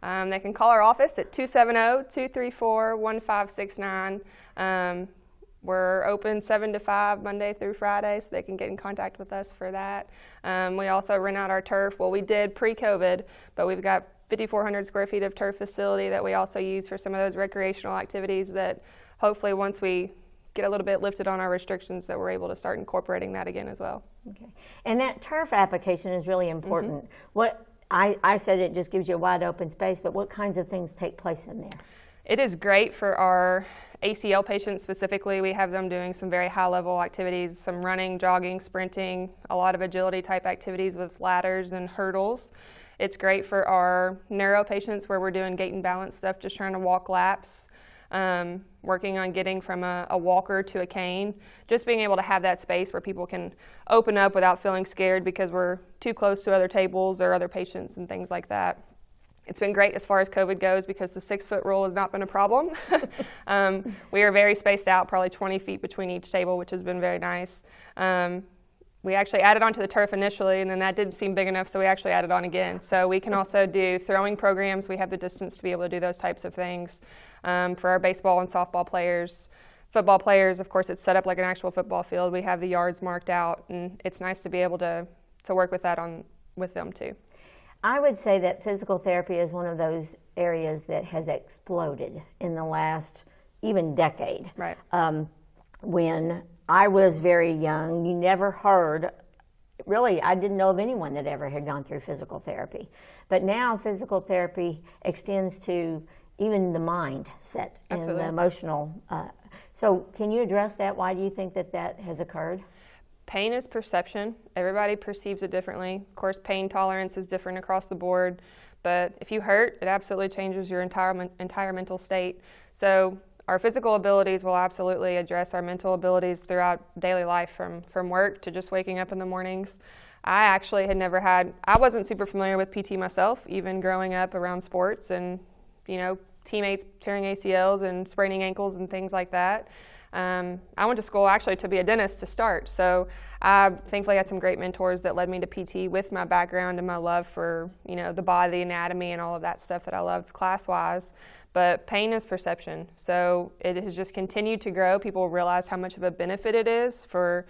They can call our office at 270-234-1569. We're open 7 to 5 Monday through Friday, so they can get in contact with us for that. We also rent out our turf. Well, we did pre-COVID, but we've got 5,400 square feet of turf facility that we also use for some of those recreational activities that hopefully once we get a little bit lifted on our restrictions that we're able to start incorporating that again as well. Okay. And that turf application is really important. What I said it just gives you a wide open space, but what kinds of things take place in there? It is great for our ACL patients specifically. We have them doing some very high-level activities, some running, jogging, sprinting, a lot of agility type activities with ladders and hurdles. It's great for our neuro patients where we're doing gait and balance stuff, just trying to walk laps, working on getting from a walker to a cane, just being able to have that space where people can open up without feeling scared because we're too close to other tables or other patients and things like that. It's been great as far as COVID goes because the 6-foot rule has not been a problem. We are very spaced out, probably 20 feet between each table, which has been very nice. We actually added onto the turf initially, and then that didn't seem big enough, so we actually added on again. So we can also do throwing programs. We have the distance to be able to do those types of things. For our baseball and softball players, football players, of course, it's set up like an actual football field. We have the yards marked out, and it's nice to be able to work with that with them too. I would say that physical therapy is one of those areas that has exploded in the last even decade. Right. When I was very young, you never heard, really, I didn't know of anyone that ever had gone through physical therapy. But now physical therapy extends to even the mindset and Absolutely. the emotional. So can you address that? Why do you think that has occurred? Pain is perception. Everybody perceives it differently. Of course, pain tolerance is different across the board, but if you hurt, it absolutely changes your entire mental state. So our physical abilities will absolutely address our mental abilities throughout daily life, from work to just waking up in the mornings. I actually I wasn't super familiar with PT myself, even growing up around sports and, teammates tearing ACLs and spraining ankles and things like that. I went to school actually to be a dentist to start, so I thankfully had some great mentors that led me to PT with my background and my love for the body, the anatomy, and all of that stuff that I loved class-wise. But pain is perception, so it has just continued to grow. People realize how much of a benefit it is for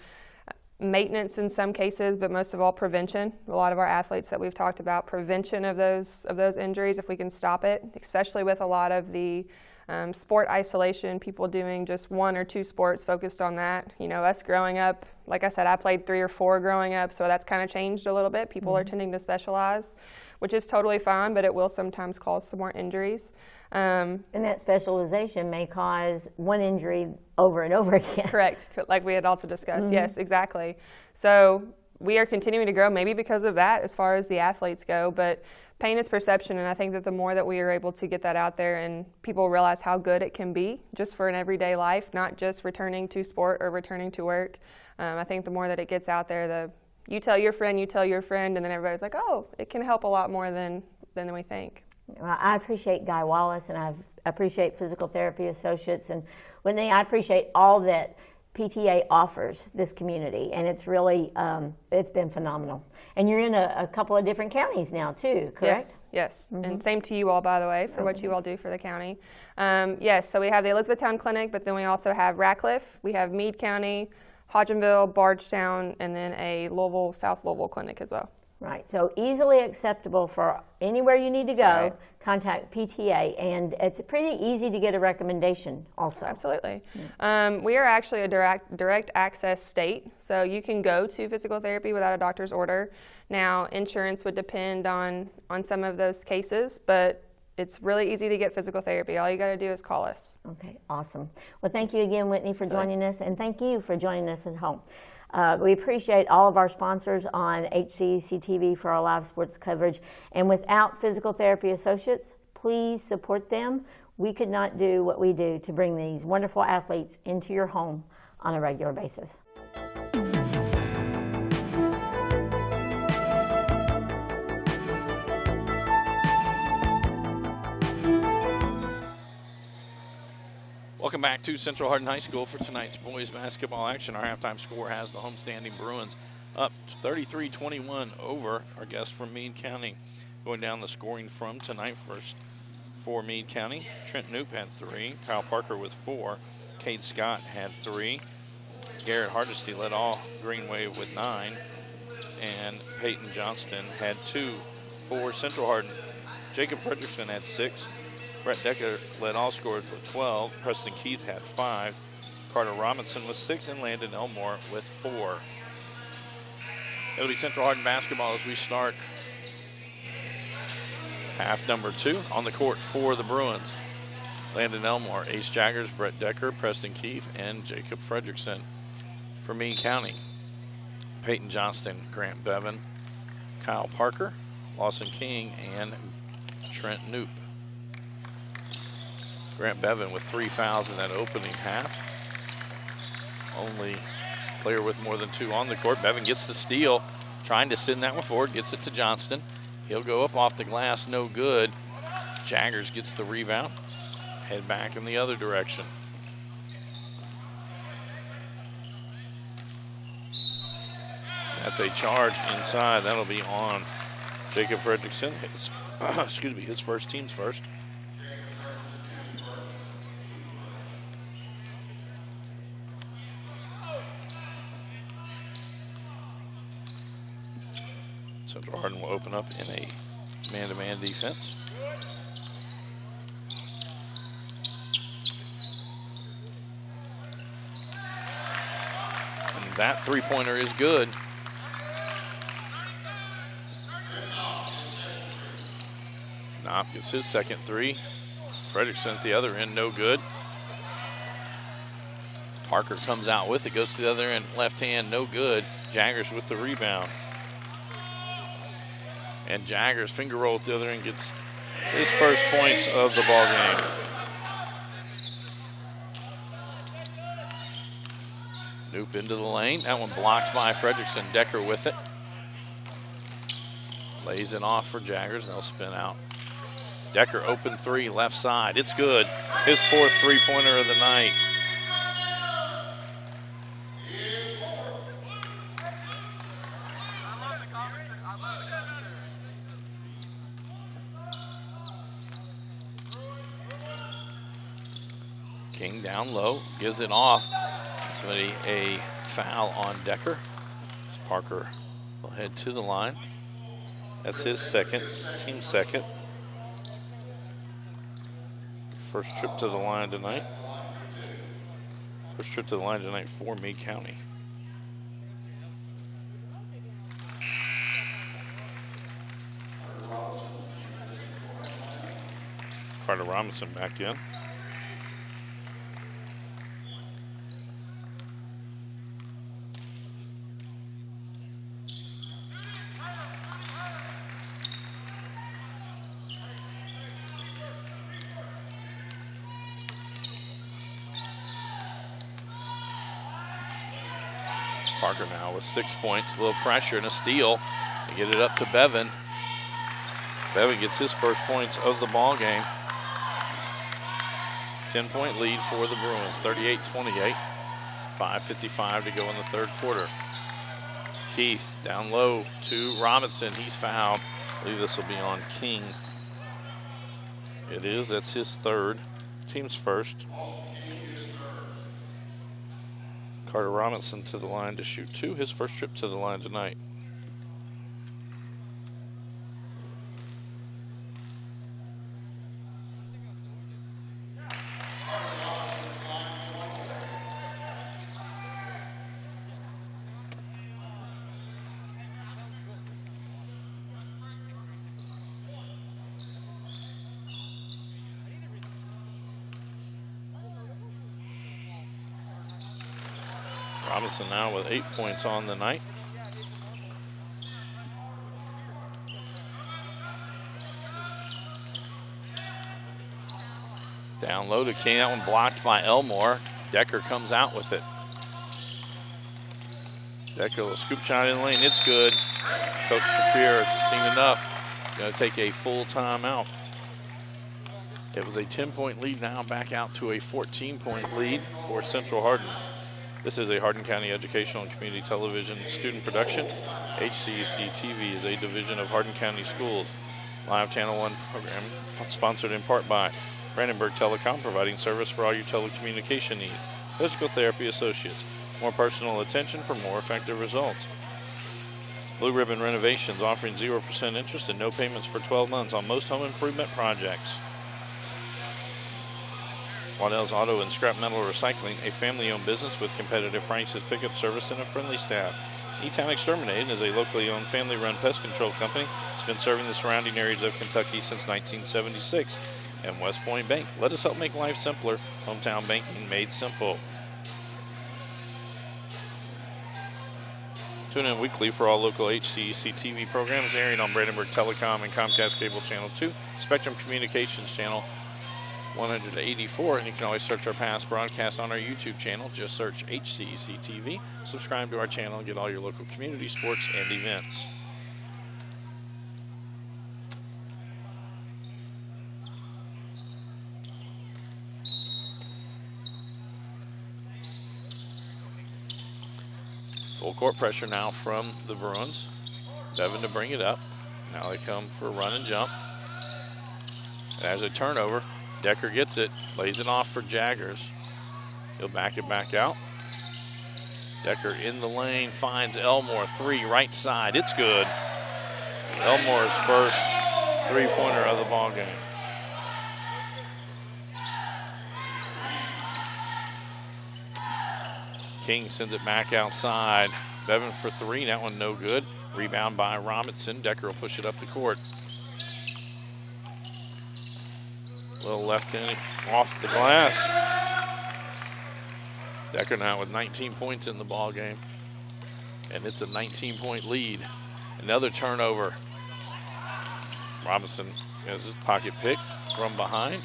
maintenance in some cases, but most of all prevention. A lot of our athletes that we've talked about, prevention of those injuries, if we can stop it, especially with a lot of the Sport isolation, people doing just 1 or 2 sports focused on that. You know, us growing up, like I said, I played 3 or 4 growing up, so that's kind of changed a little bit. People are tending to specialize, which is totally fine, but it will sometimes cause some more injuries. And that specialization may cause one injury over and over again. Correct, like we had also discussed. Yes, exactly. So we are continuing to grow, maybe because of that as far as the athletes go, but pain is perception, and I think that the more that we are able to get that out there and people realize how good it can be just for an everyday life, not just returning to sport or returning to work, I think the more that it gets out there, you tell your friend, and then everybody's like, oh, it can help a lot more than we think. Well, I appreciate Guy Wallace, and I appreciate Physical Therapy Associates, and Whitney, I appreciate all that PTA offers this community, and it's really, it's been phenomenal. And you're in a couple of different counties now too, correct? Yes. And same to you all, by the way, for what you all do for the county. Yes, so we have the Elizabethtown Clinic, but then we also have Ratcliffe, we have Meade County, Hodgenville, Bardstown, and then a Louisville, South Louisville clinic as well. Right, so easily acceptable for anywhere you need to go, right. Contact PTA, and it's pretty easy to get a recommendation also. Absolutely. We are actually a direct access state, so you can go to physical therapy without a doctor's order. Now, insurance would depend on some of those cases, but it's really easy to get physical therapy. All you got to do is call us. Okay, awesome. Well, thank you again, Whitney, for joining us, and thank you for joining us at home. We appreciate all of our sponsors on HCEC-TV for our live sports coverage. And without Physical Therapy Associates, please support them. We could not do what we do to bring these wonderful athletes into your home on a regular basis. Welcome back to Central Hardin High School for tonight's boys basketball action. Our halftime score has the homestanding Bruins up 33-21 over our guests from Meade County. Going down the scoring from tonight, first for Meade County, Trent Knoop had 3, Kyle Parker with 4, Cade Scott had 3, Garrett Hardesty led all Green Wave with 9, and Peyton Johnston had 2 for Central Hardin. Jacob Frederickson had 6. Brett Decker led all scorers with 12. Preston Keith had 5. Carter Robinson with 6, and Landon Elmore with 4. It'll be Central Hardin basketball as we start half number 2 on the court for the Bruins. Landon Elmore, Ace Jaggers, Brett Decker, Preston Keith, and Jacob Frederickson. For Meade County, Peyton Johnston, Grant Bevan, Kyle Parker, Lawson King, and Trent Knoop. Grant Bevan with 3 fouls in that opening half. Only player with more than 2 on the court. Bevan gets the steal, trying to send that one forward, gets it to Johnston. He'll go up off the glass, no good. Jaggers gets the rebound, head back in the other direction. That's a charge inside. That'll be on Jacob Frederickson. His first, team's first. Central Hardin will open up in a man-to-man defense. And that three-pointer is good. Knopp gets his second 3. Frederickson at the other end, no good. Parker comes out with it, goes to the other end, left hand, no good. Jaggers with the rebound. And Jaggers finger roll at the other end, gets his first points of the ball game. Knoop into the lane. That one blocked by Frederickson. Decker with it. Lays it off for Jaggers, and they'll spin out. Decker open 3, left side. It's good. His 4th three-pointer of the night. King down low, gives it off. It's going to be a foul on Decker. Parker will head to the line. That's his second, team second. first trip to the line tonight. First trip to the line tonight for Meade County. Carter Robinson back in. Parker now with 6 points, a little pressure and a steal. They get it up to Bevan. Bevan gets his first points of the ball game. 10-point lead for the Bruins, 38-28. 5:55 to go in the third quarter. Keith down low to Robinson. He's fouled. I believe this will be on King. It is. That's his third. Team's first. Carter Robinson to the line to shoot 2. His first trip to the line tonight. Robinson now with 8 points on the night. Down low to King. That one blocked by Elmore. Decker comes out with it. Decker, a scoop shot in the lane. It's good. Coach Trappier has seen enough. Going to take a full timeout. It was a 10-point lead, now back out to a 14-point lead for Central Hardin. This is a Hardin County Educational and Community Television student production. HCEC-TV is a division of Hardin County Schools. Live Channel 1 program sponsored in part by Brandenburg Telecom, providing service for all your telecommunication needs. Physical Therapy Associates, more personal attention for more effective results. Blue Ribbon Renovations, offering 0% interest and no payments for 12 months on most home improvement projects. Waddell's Auto and Scrap Metal Recycling, a family-owned business with competitive prices, pickup service, and a friendly staff. E-Town Exterminating is a locally owned family-run pest control company. It's been serving the surrounding areas of Kentucky since 1976. And West Point Bank, let us help make life simpler. Hometown banking made simple. Tune in weekly for all local HCEC TV programs airing on Brandenburg Telecom and Comcast Cable Channel 2, Spectrum Communications Channel 184, and you can always search our past broadcasts on our YouTube channel. Just search HCEC TV. Subscribe to our channel and get all your local community sports and events. Full court pressure now from the Bruins. Bevan to bring it up. Now they come for a run and jump. There's a turnover. Decker gets it, lays it off for Jaggers. He'll back it back out. Decker in the lane, finds Elmore, 3, right side. It's good. Elmore's first three-pointer of the ball game. King sends it back outside. Bevan for 3, that one no good. Rebound by Robinson. Decker will push it up the court. Little left hand off the glass. Decker now with 19 points in the ball game, and it's a 19-point lead. Another turnover. Robinson has his pocket pick from behind.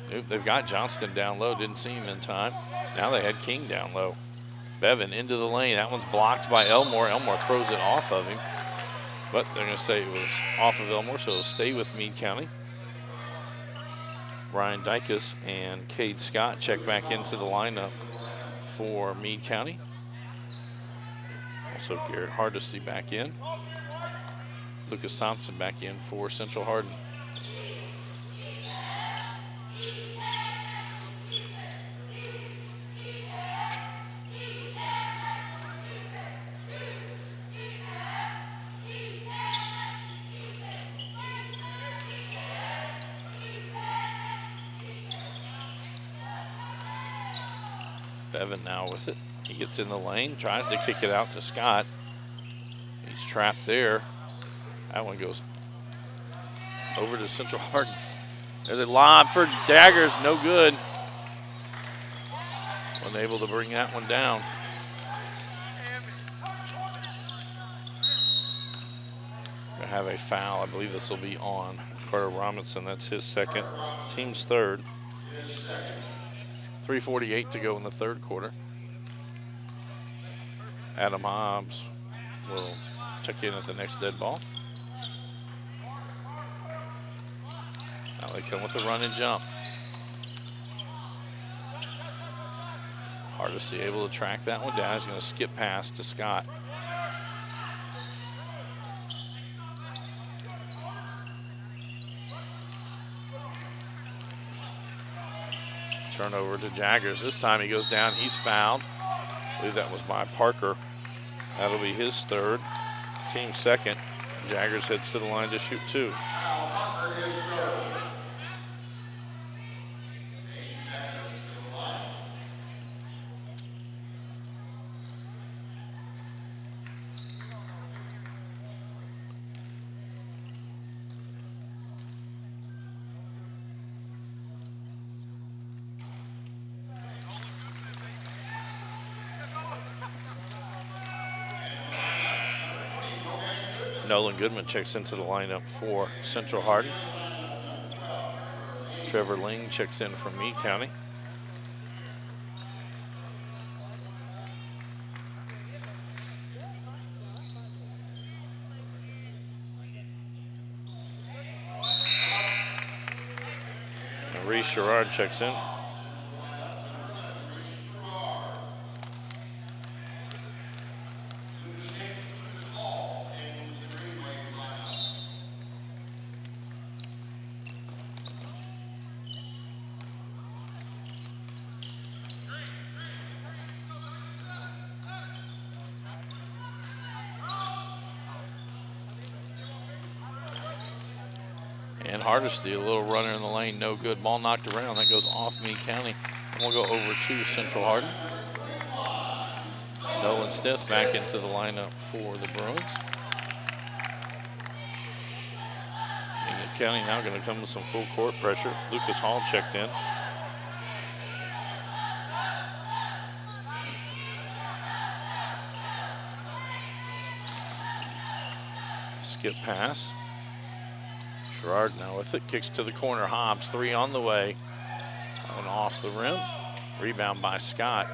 They've got Johnston down low, didn't see him in time. Now they had King down low. Bevan into the lane. That one's blocked by Elmore. Elmore throws it off of him, but they're going to say it was off of Elmore, so it'll stay with Meade County. Ryan Dykus and Cade Scott check back into the lineup for Meade County. Also Garrett Hardesty back in. Lucas Thompson back in for Central Hardin. Bevan now with it. He gets in the lane, tries to kick it out to Scott. He's trapped there. That one goes over to Central Hardin. There's a lob for Daggers, no good. Unable to bring that one down. Gonna have a foul. I believe this will be on Carter Robinson. That's his second, team's third. 3:48 to go in the third quarter. Adam Hobbs will check in at the next dead ball. Now they come with a run and jump. Hardesty able to track that one down. He's going to skip past to Scott. Turnover to Jaggers. This time he goes down. He's fouled. I believe that was by Parker. That'll be his third, team second. Jaggers heads to the line to shoot two. Nolan Goodman checks into the lineup for Central Hardin. Trevor Ling checks in from Meade County. And Reese Sherrard checks in. And Hardesty, a little runner in the lane, no good. Ball knocked around. That goes off Meade County. And we'll go over to Central Hardin. Nolan Stith back into the lineup for the Bruins. Meade County now going to come with some full court pressure. Lucas Hall checked in. Skip pass. Sherrard now with it, kicks to the corner. Hobbs, three on the way. One off the rim. Rebound by Scott.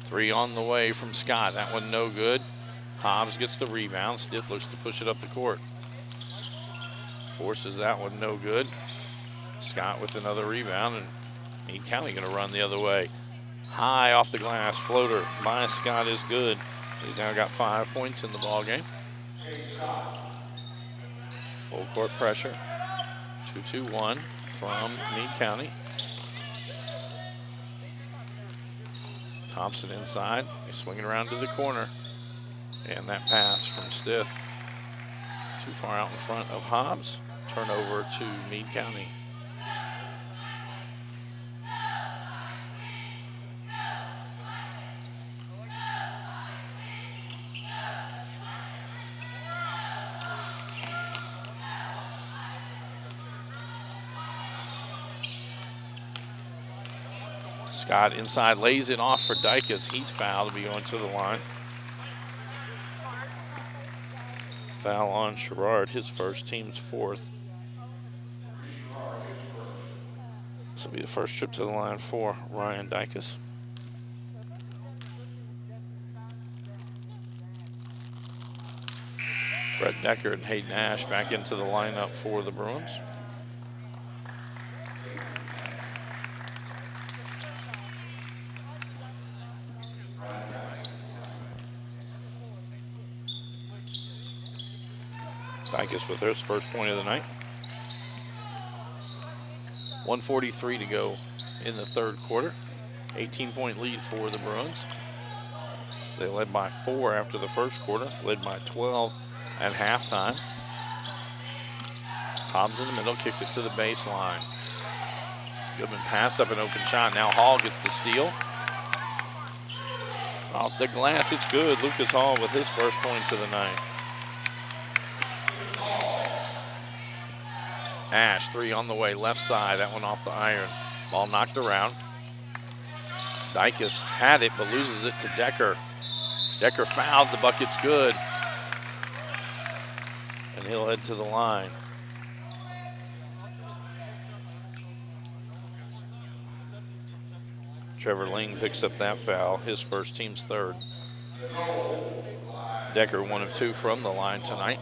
Three on the way from Scott. That one no good. Hobbs gets the rebound. Stith looks to push it up the court. Forces that one no good. Scott with another rebound, and Meade County going to run the other way. High off the glass floater by Scott is good. He's now got 5 points in the ball game. Full court pressure. 2-2-1 from Meade County. Thompson inside. He's swinging around to the corner. And that pass from Stith, too far out in front of Hobbs. Turnover to Meade County. Scott inside lays it off for Dykus. He's fouled to be going to the line. Foul on Sherrard, his first, team's fourth. This will be the first trip to the line for Ryan Dykus. Brett Decker and Hayden Ash back into the lineup for the Bruins. Dykus with his first point of the night. 1:43 to go in the third quarter. 18-point lead for the Bruins. They led by 4 after the first quarter, led by 12 at halftime. Hobbs in the middle, kicks it to the baseline. Goodman passed up an open shot. Now Hall gets the steal. Off the glass, it's good. Lucas Hall with his first points of the night. Ash, 3 on the way, left side. That one off the iron. Ball knocked around. Dykus had it, but loses it to Decker. Decker fouled, the bucket's good. And he'll head to the line. Trevor Ling picks up that foul, his first, team's third. Decker 1 of 2 from the line tonight.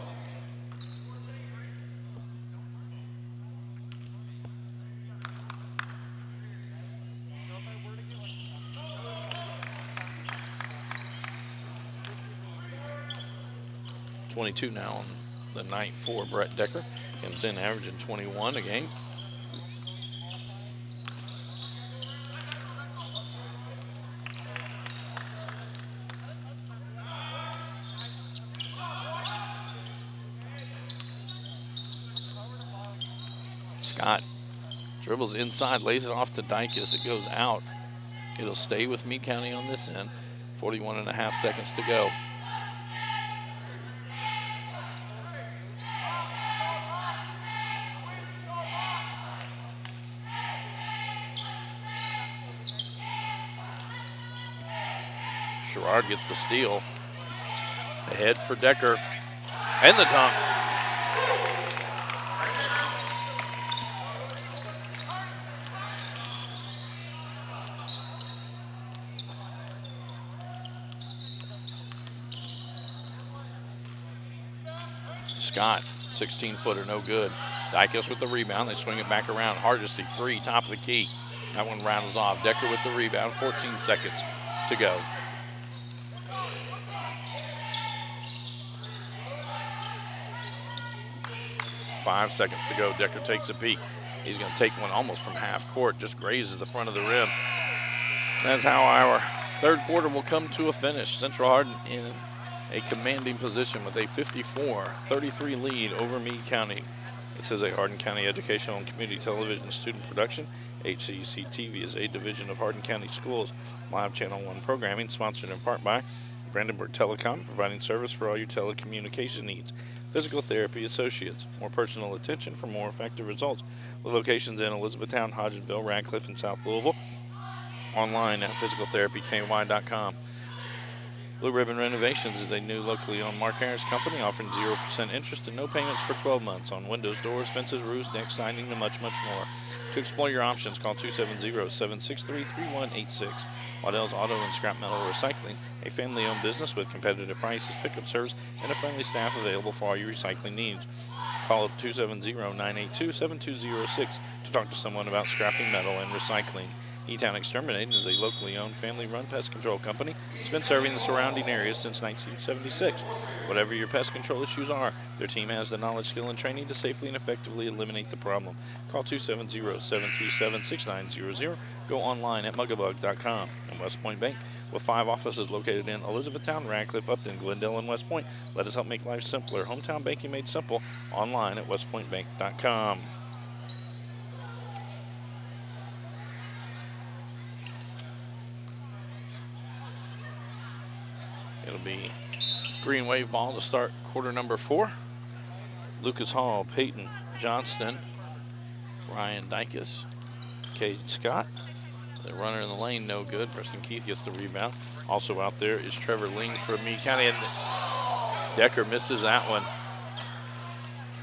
.22 now on the night for Brett Decker. Comes in averaging 21 a game. Scott dribbles inside, lays it off to Dykus. It goes out. It'll stay with Meade County on this end. 41.5 seconds to go. Sherrard gets the steal. Ahead for Decker. And the dunk. Scott, 16-footer, no good. Dykus with the rebound. They swing it back around. Hardesty, 3, top of the key. That one rattles off. Decker with the rebound. 14 seconds to go. Five seconds to go. Decker takes a peek. He's going to take one almost from half court. Just grazes the front of the rim. That's how our third quarter will come to a finish. Central Hardin in a commanding position with a 54-33 lead over Meade County. This is a Hardin County Educational and Community Television student production. HCEC-TV is a division of Hardin County Schools. Live Channel 1 programming sponsored in part by Brandenburg Telecom, providing service for all your telecommunication needs. Physical Therapy Associates, more personal attention for more effective results. With locations in Elizabethtown, Hodgenville, Radcliffe, and South Louisville. Online at physicaltherapyky.com. Blue Ribbon Renovations is a new locally owned Mark Harris company offering 0% interest and no payments for 12 months on windows, doors, fences, roofs, deck siding, and much, much more. To explore your options, call 270-763-3186. Waddell's Auto and Scrap Metal Recycling, a family-owned business with competitive prices, pickup service, and a friendly staff available for all your recycling needs. Call 270-982-7206 to talk to someone about scrapping metal and recycling. E-Town Exterminating is a locally owned, family-run pest control company that's been serving the surrounding areas since 1976. Whatever your pest control issues are, their team has the knowledge, skill, and training to safely and effectively eliminate the problem. Call 270-737-6900. Go online at mugabug.com. And West Point Bank, with 5 offices located in Elizabethtown, Radcliffe, Upton, Glendale, and West Point. Let us help make life simpler. Hometown banking made simple. Online at westpointbank.com. It'll be green wave ball to start quarter number 4. Lucas Hall, Peyton Johnston, Ryan Dykus, Cade Scott. The runner in the lane, no good. Preston Keith gets the rebound. Also out there is Trevor Ling from Meade County, and Decker misses that one.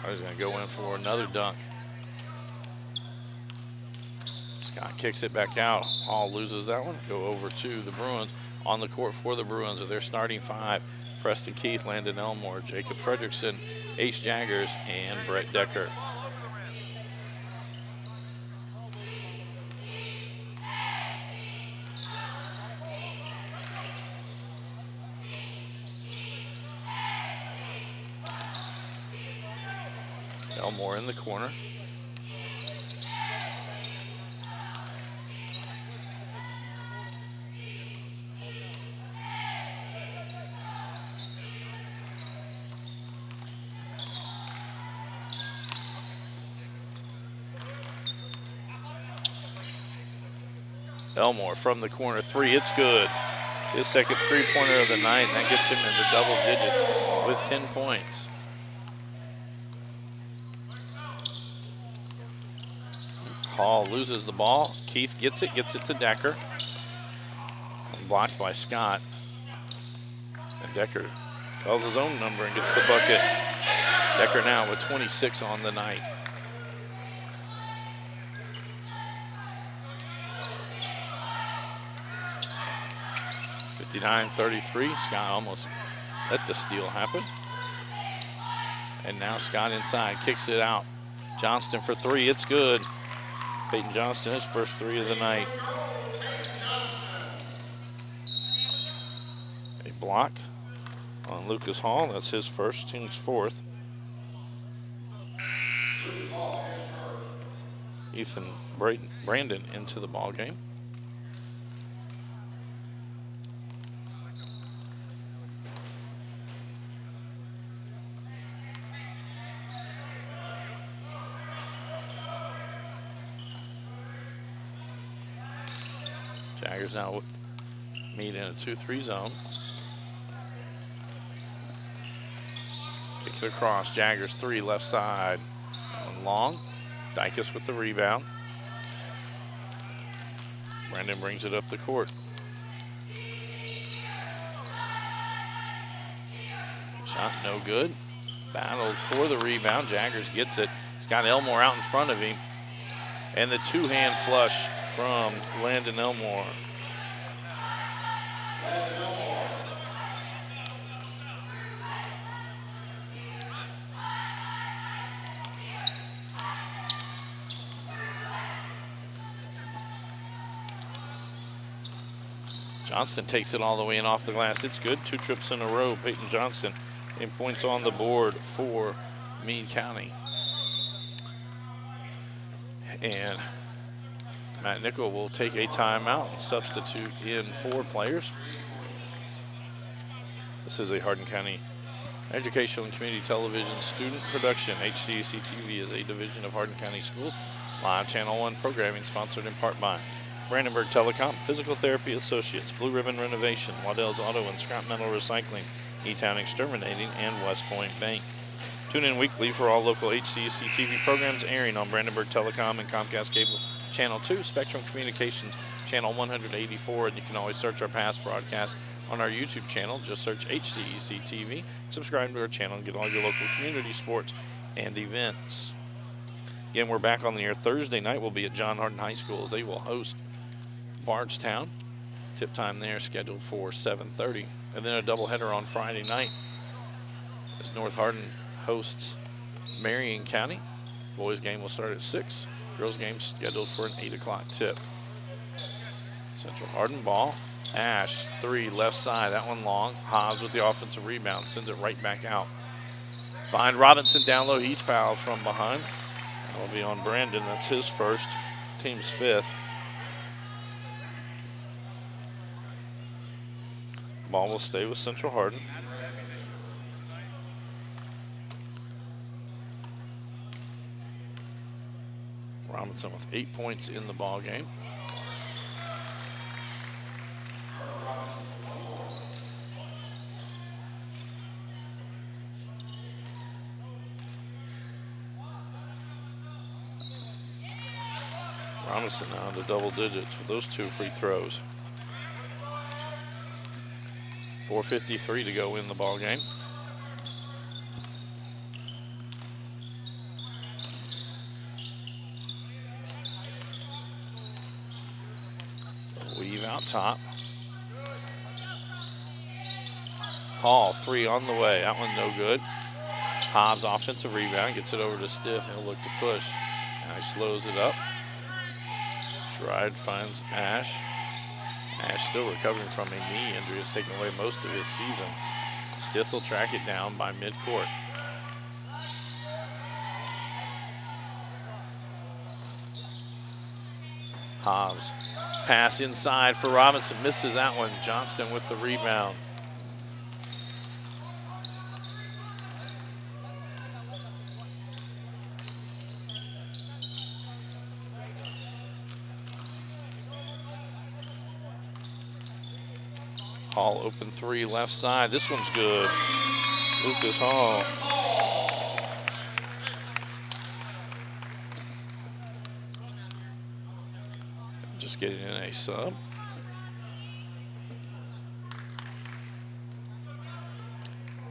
He's going to go in for another dunk. Scott kicks it back out. Hall loses that one. Go over to the Bruins. On the court for the Bruins are their starting 5. Preston Keith, Landon Elmore, Jacob Fredrickson, Ace Jaggers, and Brett Decker. Elmore in the corner. Elmore from the corner three, it's good. His second three-pointer of the night, and that gets him into double digits with 10 points. Hall loses the ball. Keith gets it to Decker. Blocked by Scott. And Decker calls his own number and gets the bucket. Decker now with 26 on the night. (59-33). Scott almost let the steal happen. And now Scott inside, kicks it out. Johnston for three, it's good. Peyton Johnston, his first three of the night. A block on Lucas Hall, that's his first, team's fourth. Ethan Brandon into the ball game. Jaggers now with Meade in a 2-3 zone. Kick it across, Jaggers three, left side. One long, Dykus with the rebound. Brandon brings it up the court. Shot no good. Battles for the rebound, Jaggers gets it. He's got Elmore out in front of him. And the two-hand flush from Landon Elmore. Johnston takes it all the way in off the glass. It's good. 2 trips in a row. Peyton Johnston in points on the board for Meade County. And Matt Nickel will take a timeout and substitute in 4 players. This is a Hardin County Educational and Community Television student production. HCEC-TV is a division of Hardin County Schools. Live Channel 1 programming sponsored in part by Brandenburg Telecom, Physical Therapy Associates, Blue Ribbon Renovation, Waddell's Auto and Scrap Metal Recycling, E-Town Exterminating, and West Point Bank. Tune in weekly for all local HCEC-TV programs airing on Brandenburg Telecom and Comcast Cable Channel 2, Spectrum Communications Channel 184, and you can always search our past broadcasts on our YouTube channel. Just search HCEC-TV, subscribe to our channel, and get all your local community sports and events. Again, we're back on the air Thursday night. We'll be at John Hardin High School as they will host Bardstown. Tip time there scheduled for 7:30. And then a doubleheader on Friday night as North Hardin hosts Marion County. Boys game will start at 6. Girls game scheduled for an 8 o'clock tip. Central Hardin ball. Ash, three, left side. That one long. Hobbs with the offensive rebound. Sends it right back out. Find Robinson down low. He's fouled from behind. That'll be on Brandon. That's his first. Team's fifth. Ball will stay with Central Hardin. Robinson with 8 points in the ball game. Robinson now into double digits with those 2 free throws. 4:53 to go in the ball game. Weave out top. Hall, 3 on the way. That one no good. Hobbs offensive rebound, gets it over to Stiff. He'll look to push. Now he slows it up. Shride finds Ash. Ash still recovering from a knee injury. It's taken away most of his season. Stiff will track it down by midcourt. Hobbs. Pass inside for Robinson. Misses that one. Johnston with the rebound. Hall open three, left side. This one's good. Lucas Hall. Just getting in a sub.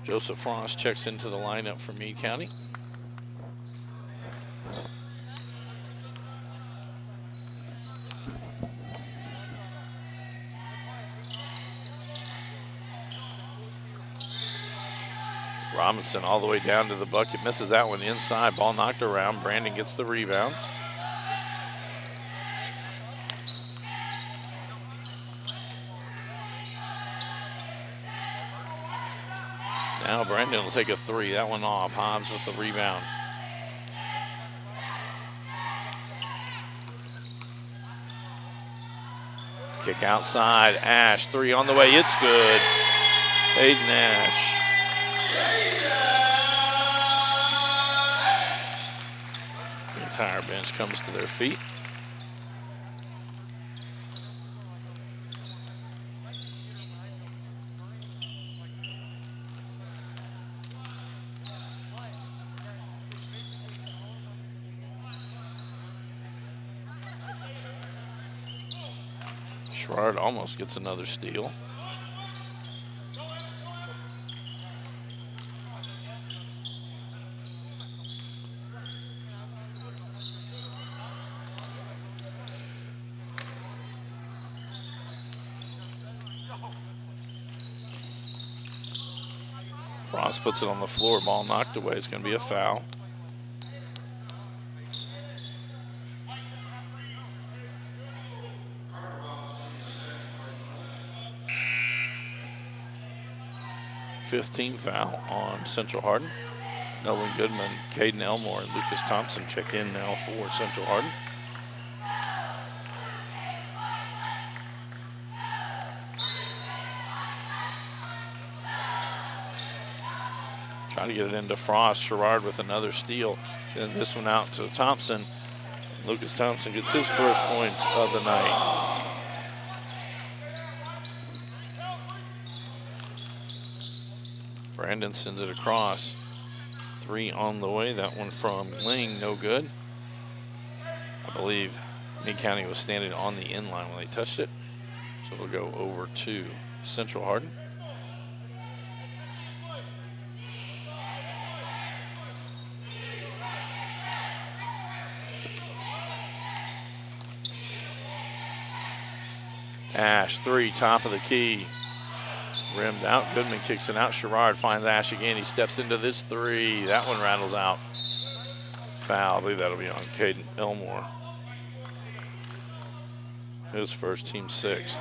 Joseph Frost checks into the lineup for Meade County. Robinson all the way down to the bucket, misses that one inside. Ball knocked around. Brandon gets the rebound. Now Brandon will take a three. That one off. Hobbs with the rebound. Kick outside. Ash, three on the way. It's good. Hayden Ash. The entire bench comes to their feet. Sherrard almost gets another steal. Frost puts it on the floor, ball knocked away. It's going to be a foul. Team foul on Central Hardin. Nolan Goodman, Caden Elmore, and Lucas Thompson check in now for Central Hardin. Trying to get it into Frost. Sherrard with another steal. Then this one out to Thompson. Lucas Thompson gets his first points of the night. Brandon sends it across. Three on the way. That one from Ling, no good. I believe Meade County was standing on the end line when they touched it. So we'll go over to Central Hardin. Ash, three, top of the key. Rimmed out. Goodman kicks it out. Sherrard finds Ash again. He steps into this three. That one rattles out. Foul. I believe that'll be on Caden Elmore. His first, team sixth.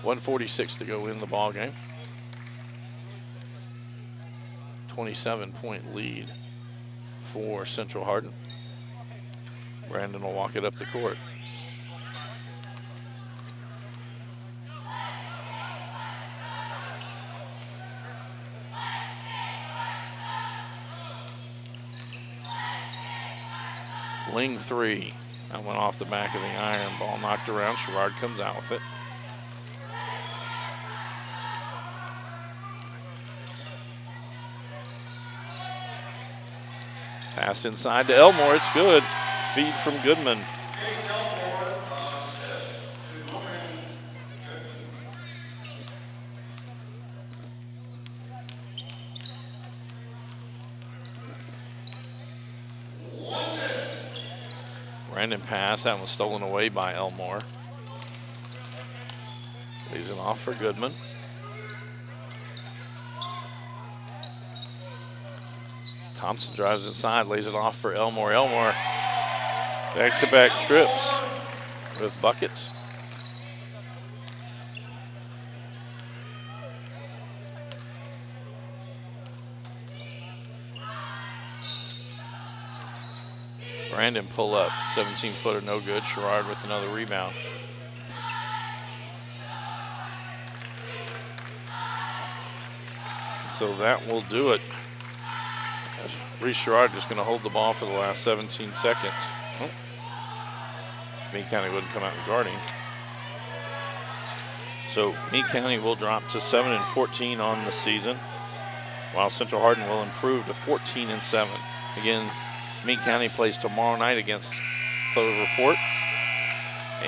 1:46 to go in the ball game. 27-point lead for Central Hardin. Brandon will walk it up the court. Ling three. That went off the back of the iron. Ball knocked around. Sherrard comes out with it. Pass inside to Elmore. It's good. Feed from Goodman. Brandon pass, that was stolen away by Elmore. Lays it off for Goodman. Thompson drives inside, lays it off for Elmore. Elmore, back-to-back trips with buckets. Brandon pull up, 17-footer, no good. Sherrard with another rebound. So that will do it. Reese Sherrard just going to hold the ball for the last 17 seconds. Oh. If Meade County wouldn't come out and guarding. So Meade County will drop to 7-14 on the season, while Central Hardin will improve to 14-7. Again, Meade County plays tomorrow night against Cloverport.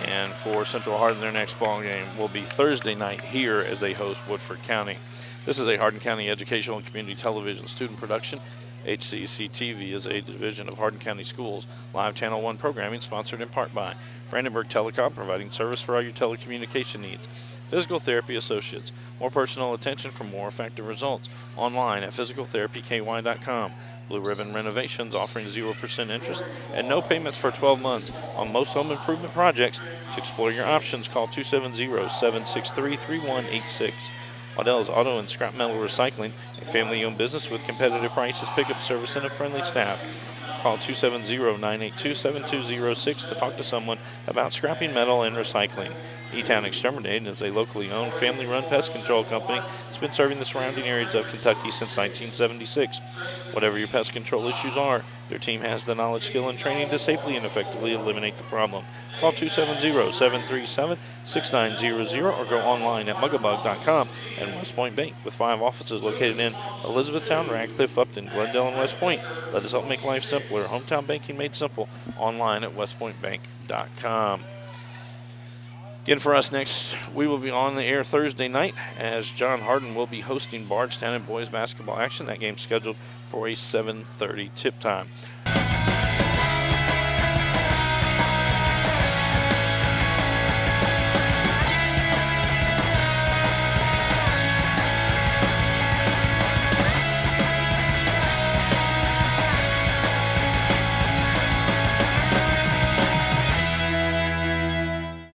And for Central Hardin, their next ball game will be Thursday night here as they host Woodford County. This is a Hardin County Educational and Community Television student production. HCEC-TV is a division of Hardin County Schools. Live Channel 1 programming sponsored in part by Brandenburg Telecom, providing service for all your telecommunication needs. Physical Therapy Associates, more personal attention for more effective results. Online at physicaltherapyky.com. Blue Ribbon Renovations, offering 0% interest and no payments for 12 months on most home improvement projects. To explore your options, call 270-763-3186. Waddell's Auto and Scrap Metal Recycling, a family-owned business with competitive prices, pickup service, and a friendly staff. Call 270-982-7206 to talk to someone about scrapping metal and recycling. E-Town Exterminating is a locally owned, family-run pest control company that's been serving the surrounding areas of Kentucky since 1976. Whatever your pest control issues are, their team has the knowledge, skill, and training to safely and effectively eliminate the problem. Call 270-737-6900 or go online at muggabug.com. And West Point Bank, with 5 offices located in Elizabethtown, Radcliffe, Upton, Glendale, and West Point. Let us help make life simpler. Hometown banking made simple. Online at westpointbank.com. Again, for us next, we will be on the air Thursday night as John Hardin will be hosting Bardstown in boys basketball action. That game's scheduled for a 7:30 tip time.